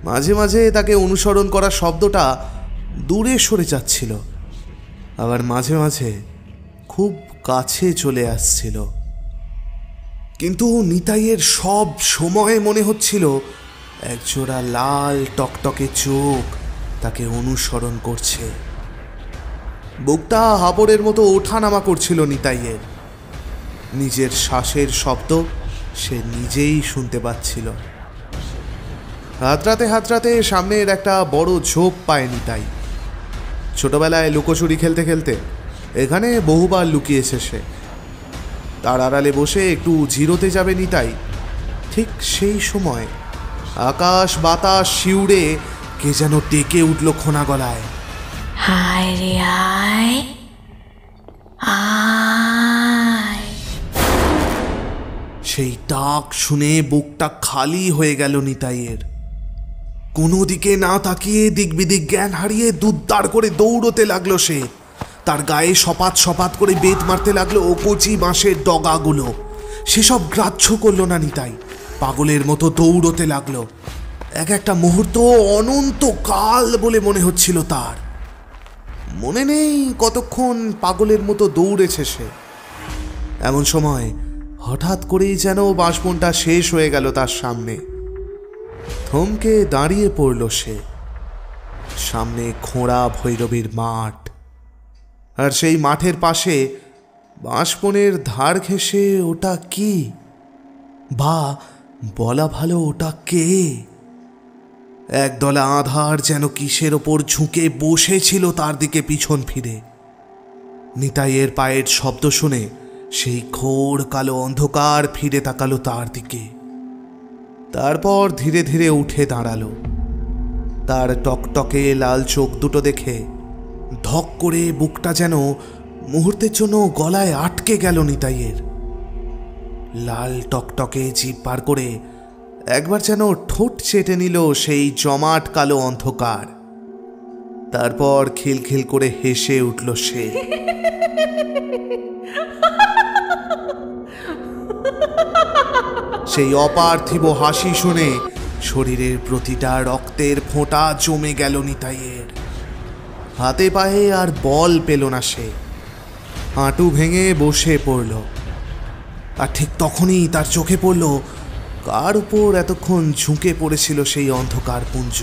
মাঝে মাঝে তাকে অনুসরণ করা শব্দটা দূরে সরে যাচ্ছিল, আবার মাঝে মাঝে খুব কাছে চলে আসছিল। কিন্তু নিতাইয়ের সব সময় মনে হচ্ছিল একজোড়া লাল টকটকে চোখ তাকে অনুসরণ করছে। বুকটা হাবড়ের মতো ওঠানামা করছিল নিতাইয়ের। নিজের শ্বাসের শব্দ সে নিজেই শুনতে পাচ্ছিল। হাতরাতে হাতরাতে সামনের একটা বড় ঝোপ পায় নিতাই। ছোটবেলায় লুকোচুরি খেলতে খেলতে এখানে বহুবার লুকিয়েছে সে। তার আড়ালে বসে একটু জিরোতে যাবে নিতাই, ঠিক সেই সময় আকাশ বাতাস শিউরে কে যেন ডেকে উঠল খোনা গলায়, হায় রে হায়, আয়। সেই ডাক শুনে বুকটা খালি হয়ে গেল নিতাইয়ের। কোনো দিকে না তাকিয়ে দিক বিদিক জ্ঞান হারিয়ে দুদ্দার করে দৌড়তে লাগলো সে। তার গায়ে সপাত সপাত করে বেত মারতে লাগলো ও কচি বাঁশের ডগাগুলো। সেসব গ্রাহ্য করলো না নিতাই, পাগলের মতো দৌড়তে লাগলো। এক একটা মুহূর্ত অনন্ত কাল বলে মনে হচ্ছিল তার। মনে নেই কতক্ষণ পাগলের মতো দৌড়েছে সে। এমন সময় হঠাৎ করেই যেন বাঁশবনটা শেষ হয়ে গেল তার সামনে। থমকে দাঁড়িয়ে পড়ল সে। সামনে খোঁড়া ভৈরবীর মাঠ, আর সেই মাঠের পাশে বাঁশবনের ধার ঘেঁষে ওটা কি, বা বলা ভালো ওটা কে? একদলা আধার যেন কিসের ওপর ঝুঁকে বসেছিল তার দিকে পিছন ফিরে। নিতাইয়ের পায়ের শব্দ শুনে সেই ঘোর কালো অন্ধকার ফিরে তাকালো তার দিকে। তারপর ধীরে ধীরে উঠে দাঁড়ালো। তার টকটকে লাল চোখ দুটো দেখে ধক করে বুকটা যেন মুহূর্তের জন্য গলায় আটকে গেল নিতাইয়ের। লাল টকটকে জিভ পার করে একবার যেন ঠোঁট চেটে নিল সেই জমাট কালো অন্ধকার। তারপর খিলখিল করে হেসে উঠল সে। সেই অপার্থিব হাসি শুনে শরীরের প্রতিটা রক্তের ফোঁটা জমে গেল নিতাইয়ের। হাতে পায়ে আর বল পেল না সে, হাঁটু ভেঙে বসে পড়ল। আর ঠিক তখনই তার চোখে পড়ল কার উপর এতক্ষণ ঝুঁকে পড়েছিল সেই অন্ধকার পুঞ্জ।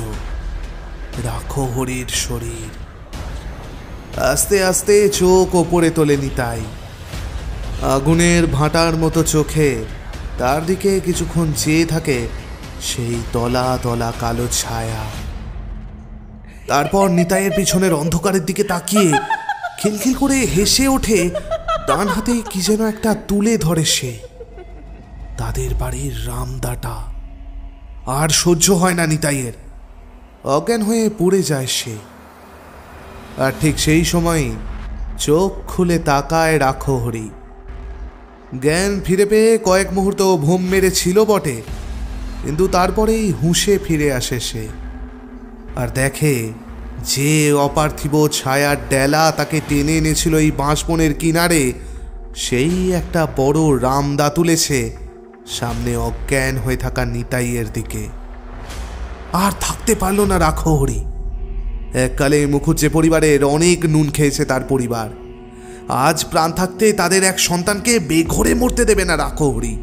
রাখহরির শরীর। আস্তে আস্তে চোখ ওপরে তোলে নিতাই। আগুনের ভাটার মতো চোখে তার দিকে কিছুক্ষণ চেয়ে থাকে সেই তলা তলা কালো ছায়া। তারপর নিতাইয়ের পিছনের অন্ধকারের দিকে তাকিয়ে খিলখিল করে হেসে ওঠে। ডান হাতে কি যেন একটা তুলে ধরে সে। তাদের বাড়ির রামদাটা। আর সহ্য হয় না নিতাইয়ের, অজ্ঞান হয়ে পড়ে যায় সে। আর ঠিক সেই সময় চোখ খুলে তাকায় রাখহরি। জ্ঞান ফিরে পেয়ে কয়েক মুহূর্ত ঘুম মেরেছিল বটে, কিন্তু তারপরেই হুঁশে ফিরে আসে সে। আর দেখে যে অপার্থিব ছায়ার ডেলা তাকে টেনে এনেছিল এই বাঁশবনের কিনারে, সেই একটা বড় রামদা তুলেছে সামনে অজ্ঞান হয়ে থাকা নিতাইয়ের দিকে। আর থাকতে পারল না রাখহরি। এককালে মুখুজ্জে পরিবারের অনেক নুন খেয়েছে তার পরিবার। আজ প্রাণ থাকতে তাদের এক সন্তানকে বেঘরে মরতে দেবে না রাখহরি।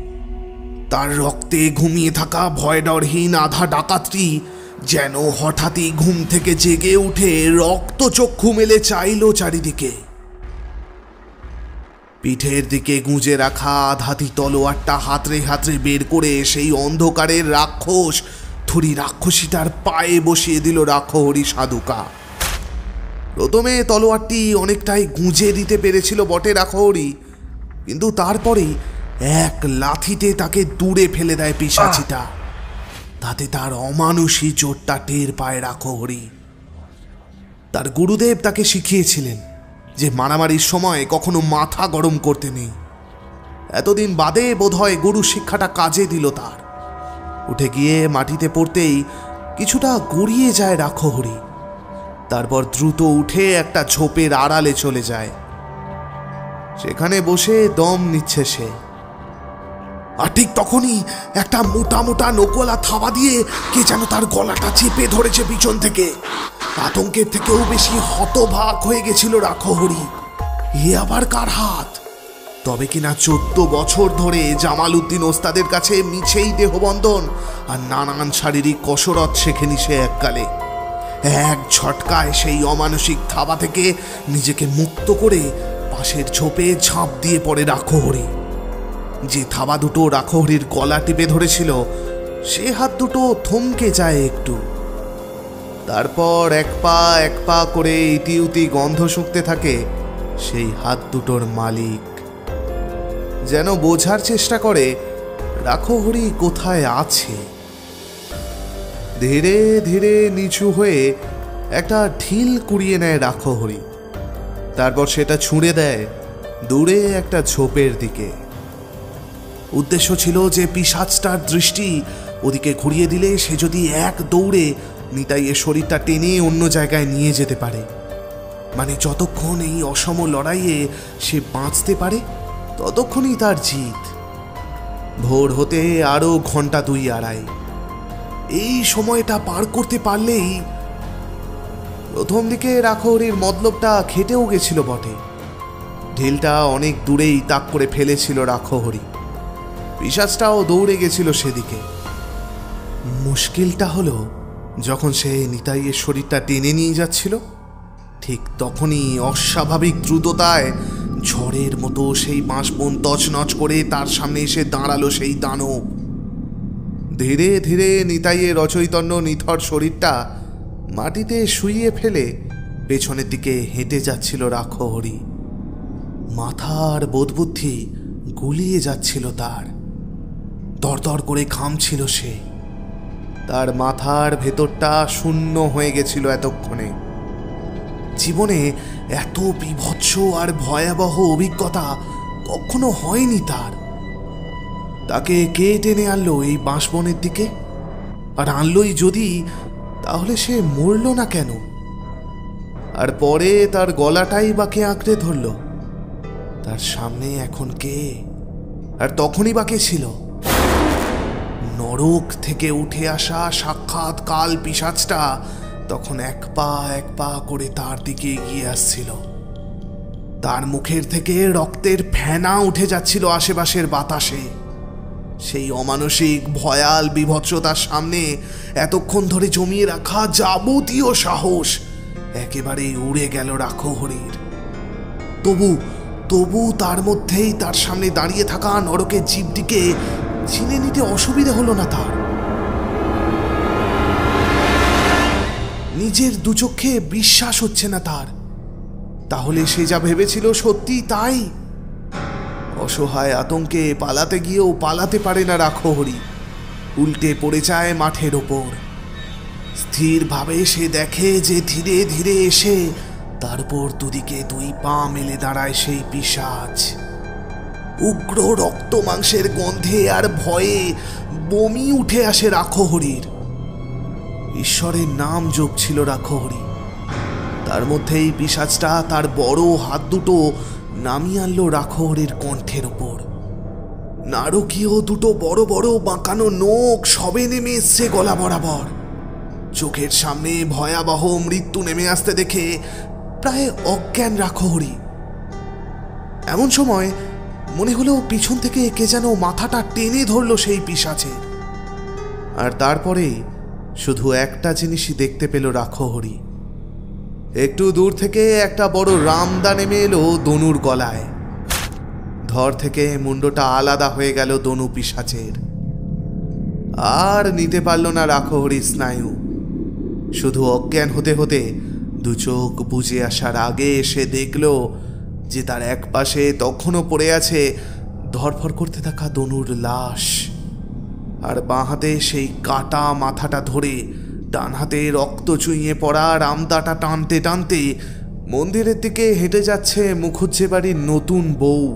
তার রক্তে ঘুমিয়ে থাকা ভয় ডরহীন আধা ডাকাতটি যেন হঠাৎই ঘুম থেকে জেগে উঠে রক্ত চক্ষু মেলে চাইল চারিদিকে। পিঠের দিকে গুঁজে রাখা আধাতি তলোয়ারটা হাতড়ে হাতড়ে বের করে সেই অন্ধকারের রাক্ষস থুরি রাক্ষসীটার পায়ে বসিয়ে দিল রাখহরি সাধুকা। প্রথমে তলোয়ারটি অনেকটাই গুঁজে দিতে পেরেছিল বটে রাখহরি, কিন্তু তারপরে এক লাথিতে তাকে দূরে ফেলে দেয় পিশাচিটা। তাতে তার অমানুষী চোটটা টের পায় রাখহরি। তার গুরুদেব তাকে শিখিয়েছিলেন যে মারামারির সময় কখনো মাথা গরম করতে নেই। এতদিন বাদে বোধহয় গুরু শিক্ষাটা কাজে দিল তার। উঠে গিয়ে মাটিতে পড়তেই কিছুটা গড়িয়ে যায় রাখহরি। তারপর দ্রুত উঠে একটা ঝোপের আড়ালে চলে যায়। সেখানে বসে দম নিচ্ছে সে। আর ঠিক তখনই একটা মোটা মোটা নকলা থাবা দিয়ে কে যেন তার গলাটা চেপে ধরেছে পিছন থেকে। আতঙ্কের থেকেও বেশি হতবাক হয়ে গেছিল রাখহরি। এ আবার কার হাত? তবে কিনা 14 বছর ধরে জামাল উদ্দিন ওস্তাদের কাছে মিছেই দেহবন্ধন আর নানান শারীরিক কসরত শেখেনি সে এককালে। এক ঝটকায় সেই অমানসিক থাবা থেকে নিজেকে মুক্ত করে পাশের ঝোপে ঝাঁপ দিয়ে পড়ে রাখহরি। যে থাবা দুটো রাখহরির গলা টিপে ধরেছিল সে হাত দুটো থমকে যায় একটু। তারপর এক পা করে ইতিউতি গন্ধ শুঁকতে থাকে সেই হাত দুটোর মালিক। যেন বোঝার চেষ্টা করে রাখহরি কোথায় আছে। ধীরে ধীরে নিচু হয়ে একটা ঢিল কুড়িয়ে নেয় রাখহরি। তারপর সেটা ছুঁড়ে দেয় দূরে একটা ঝোপের দিকে। উদ্দেশ্য ছিল যে পিশাচটার দৃষ্টি ওদিকে ঘুরিয়ে দিলে সে যদি এক দৌড়ে নিতাইয়ের শরীরটা টেনে অন্য জায়গায় নিয়ে যেতে পারে। মানে যতক্ষণ এই অসম লড়াইয়ে সে বাঁচতে পারে ততক্ষণই তার জিত। ভোর হতে আরো ঘন্টা 2-2.5। এই সময়টা পার করতে পারলেই। প্রথম দিকে রাখহরির মতলবটা খেটেও গেছিল বটে। ঢিলটা অনেক দূরেই তাক করে ফেলেছিল রাখহরি। পিশাচটাও দৌড়ে গেছিল সেদিকে। মুশকিলটা হলো যখন সে নিতাইয়ের শরীরটা টেনে নিয়ে যাচ্ছিল ঠিক তখনই অস্বাভাবিক দ্রুততায় ঝড়ের মতো সেই বাঁশবন তছনছ করে তার সামনে এসে দাঁড়ালো সেই দানব। ধীরে ধীরে নিতাইয়ের অচৈতন্য নিথর শরীরটা মাটিতে শুইয়ে ফেলে পেছনের দিকে হেঁটে যাচ্ছিল রাখহরি। মাথার বোধবুদ্ধি গুলিয়ে যাচ্ছিল তার। দরদর করে ঘামছিল সে। তার মাথার ভেতরটা শূন্য হয়ে গেছিল এতক্ষণে। জীবনে এত বীভৎস আর ভয়াবহ অভিজ্ঞতা কখনো হয়নি তার। তাকে কে টেনে আনলো এই বাঁশবনের দিকে? আর আনলোই যদি, তাহলে সে মরল না কেন? আর পরে তার গলাটাই বা কে আঁকড়ে ধরল? তার সামনে এখন কে? আর তখনই বা কে ছিল? নরক থেকে উঠে আসা সাক্ষাৎ কাল পিশাচটা তখন এক পা করে তার দিকে এগিয়ে আসছিল। তার মুখের থেকে রক্তের ফেনা উঠে যাচ্ছিল আশেপাশের বাতাসে। সেই অমানসিক ভয়াল বিভৎসতার সামনে এতক্ষণ ধরে জমিয়ে রাখা যাবতীয় সাহস একেবারেই উড়ে গেল রাখহরির। তবু তার মধ্যেই তার সামনে দাঁড়িয়ে থাকা নরকের জীবটিকে চিনে নিতে অসুবিধা হলো না তার। নিজের দুচোখে বিশ্বাস হচ্ছে না তার। তাহলে সে যা ভেবেছিল সত্যি তাই? অসহায় আতঙ্কে পালাতে গিয়েও পালাতে পারে না রাখহরি। উল্টে পড়ে যায় মাঠের ওপর। স্থিরভাবে সে দেখে যে ধীরে ধীরে এসে তার উপর দুদিকে 2 পা মেলে দাঁড়ায় সেই পিশাচ। উগ্র রক্ত মাংসের গন্ধে আর ভয়ে বমি উঠে আসে রাখহরির। ঈশ্বরের নাম জপছিল রাখহরি। তার মধ্যেই পিশাচটা তার বড় হাত দুটো নামিয়ে আনলো রাখহরির কণ্ঠের ওপর। নারকীয় দুটো বড় বড় বাঁকানো নখ সবে নেমে এসছে গলা বরাবর। চোখের সামনে ভয়াবহ মৃত্যু নেমে আসতে দেখে প্রায় অজ্ঞান রাখহরি। এমন সময় মনে হলো পিছন থেকে কে যেন মাথাটা টেনে ধরল সেই পিশাচের। আর তারপরে শুধু একটা জিনিসই দেখতে পেল রাখহরি। একটু দূর থেকে একটা বড় রামদা নেমে এলো দনুর গলায়। ধর থেকে মুন্ডটা আলাদা হয়ে গেল দনু পিশাচের। আর নিতে পারল না রাখহরি স্নায়ু। শুধু অজ্ঞান হতে হতে 2 চোখ বুজে আসার আগে এসে দেখল যে তার এক পাশে তখনও পড়ে আছে ধরফর করতে থাকা দনুর লাশ। আর বাঁ হাতে সেই কাটা মাথাটা ধরে ডান হাতে রক্ত চুইয়ে পড়া রামদাটা টানতে টানতে মন্দিরের দিকে হেঁটে যাচ্ছে মুখুজ্জে বাড়ির নতুন বউ।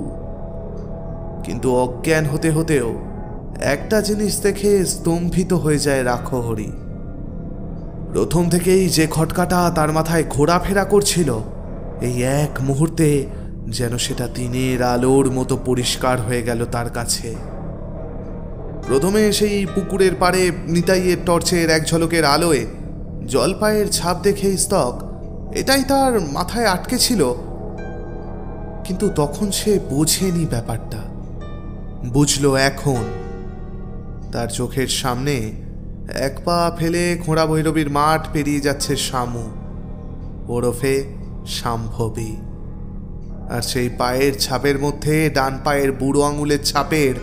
কিন্তু অজ্ঞান হতে হতেও একটা জিনিস দেখে স্তম্ভিত হয়ে যায় রাখহরি। প্রথম থেকেই যে খটকাটা তার মাথায় ঘোরাফেরা করছিল, এই এক মুহূর্তে যেন সেটা দিনের আলোর মতো পরিষ্কার হয়ে গেল তার কাছে। প্রথমে সেই পুকুরের পাড়ে নিতাইয়ের টর্চের এক ঝলকের আলোয় জলপায়ের ছাপ দেখে স্তক এটাই তার মাথায় আটকে ছিল। কিন্তু তখন সে বোঝেনি ব্যাপারটা। বুঝলো এখন। তার চোখের সামনে 1 পা ফেলে খোঁড়া ভৈরবীর মাঠ পেরিয়ে যাচ্ছে শামু ওরফে শাম্ভবী। আর সেই পায়ের ছাপের মধ্যে ডান পায়ের বুড়ো আঙুলের ছাপের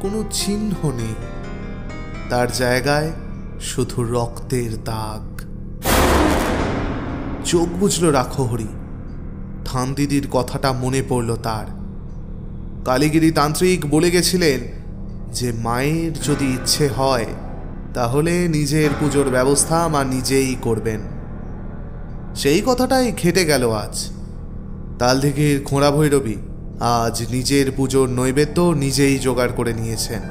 কোনো চিহ্ন নেই। তার জায়গায় শুধু রক্তের দাগ। চোখ বুঝল রাখহরি। থান দিদির কথাটা মনে পড়ল তার। কালীগিরি তান্ত্রিক বলে গেছিলেন যে মায়ের যদি ইচ্ছে হয় তাহলে নিজের পুজোর ব্যবস্থা মা নিজেই করবেন। সেই কথাটাই খেটে গেল আজ। তালদিঘির খোঁড়া ভৈরবী আজ নিজের পুজোর নৈবেদ্য নিজেই জোগাড় করে নিয়েছেন।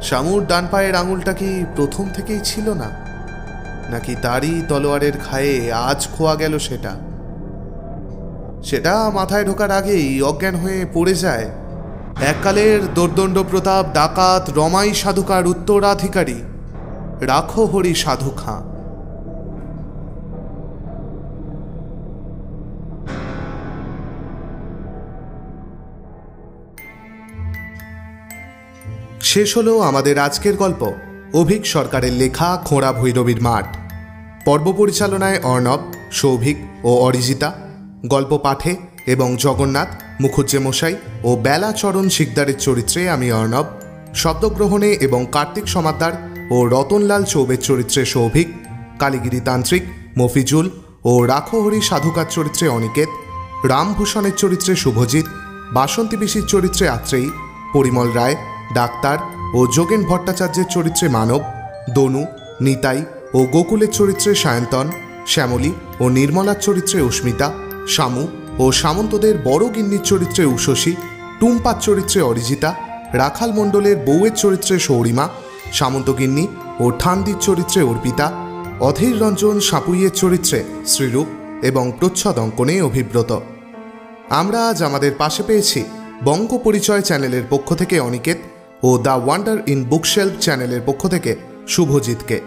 শামুর ডান পায়ের আঙুলটা কি প্রথম থেকেই ছিল না, নাকি তারই তলোয়ারের খায়ে আজ খোয়া গেল সেটা মাথায় ঢোকার আগেই অজ্ঞান হয়ে পড়ে যায় এককালের দোর্দণ্ড প্রতাপ ডাকাত রমাই সাধুকার উত্তরাধিকারী রাখহরি সাধু খাঁ। শেষ হলো আমাদের আজকের গল্প অভিক সরকারের লেখা খোঁড়া ভৈরবীর মাঠ। পর্ব পরিচালনায় অর্ণব, সৌভিক ও অরিজিতা, গল্প পাঠে এবং জগন্নাথ মুখুজ্জে মশাই ও বেলাচরণ শিকদারের চরিত্রে আমি অর্ণব, শব্দগ্রহণে এবং কার্তিক সমাদ্দার ও রতনলাল চৌবের চরিত্রে সৌভিক, কালীগিরি তান্ত্রিক মফিজুল ও রাখহরি সাধুকার চরিত্রে অনিকেত, রামভূষণের চরিত্রে শুভজিৎ, বাসন্তী পিসির চরিত্রে আত্রেয়ী, পরিমল রায়, ডাক্তার ও যোগেন ভট্টাচার্যের চরিত্রে মানব, দনু, নিতাই ও গোকুলের চরিত্রে সায়ন্তন, শ্যামলী ও নির্মলার চরিত্রে অস্মিতা, শামু ও সামন্তদের বড় গিন্নির চরিত্রে উষসী, টুম্পার চরিত্রে অরিজিতা, রাখাল মণ্ডলের বউয়ের চরিত্রে সৌরিমা, সামন্তগিন্নি ও ঠান্দির চরিত্রে অর্পিতা, অধীর রঞ্জন সাপুইয়ের চরিত্রে শ্রীরূপ এবং প্রচ্ছদ অঙ্কনে অভিব্রত। আমরা আজ আমাদের পাশে পেয়েছি বঙ্গ পরিচয় চ্যানেলের পক্ষ থেকে অনিকেত ও দ্য ওয়ান্ডার ইন বুকশেলফ চ্যানেলের পক্ষ থেকে শুভজিৎকে।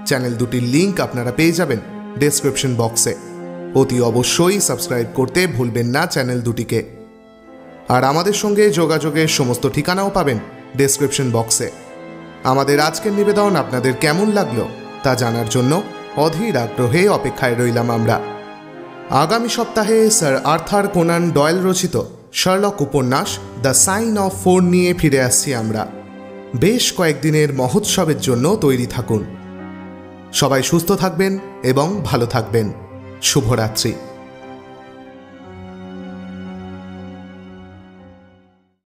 চ্যানেল দুটির লিঙ্ক আপনারা পেয়ে যাবেন ডেসক্রিপশন বক্সে। অতি অবশ্যই সাবস্ক্রাইব করতে ভুলবেন না চ্যানেল দুটিকে। আর আমাদের সঙ্গে যোগাযোগের সমস্ত ঠিকানাও পাবেন ডেসক্রিপশন বক্সে। আমাদের আজকের নিবেদন আপনাদের কেমন লাগলো তা জানার জন্য অধীর আগ্রহে অপেক্ষায় রইলাম আমরা। আগামী সপ্তাহে স্যার আর্থার কোনান ডয়েল রচিত শার্লক উপন্যাস দ্য সাইন অফ 4 নিয়ে ফিরে আসছি আমরা। বেশ কয়েকদিনের মহোৎসবের জন্য তৈরি থাকুন। সবাই সুস্থ থাকবেন এবং ভালো থাকবেন। শুভরাত্রি।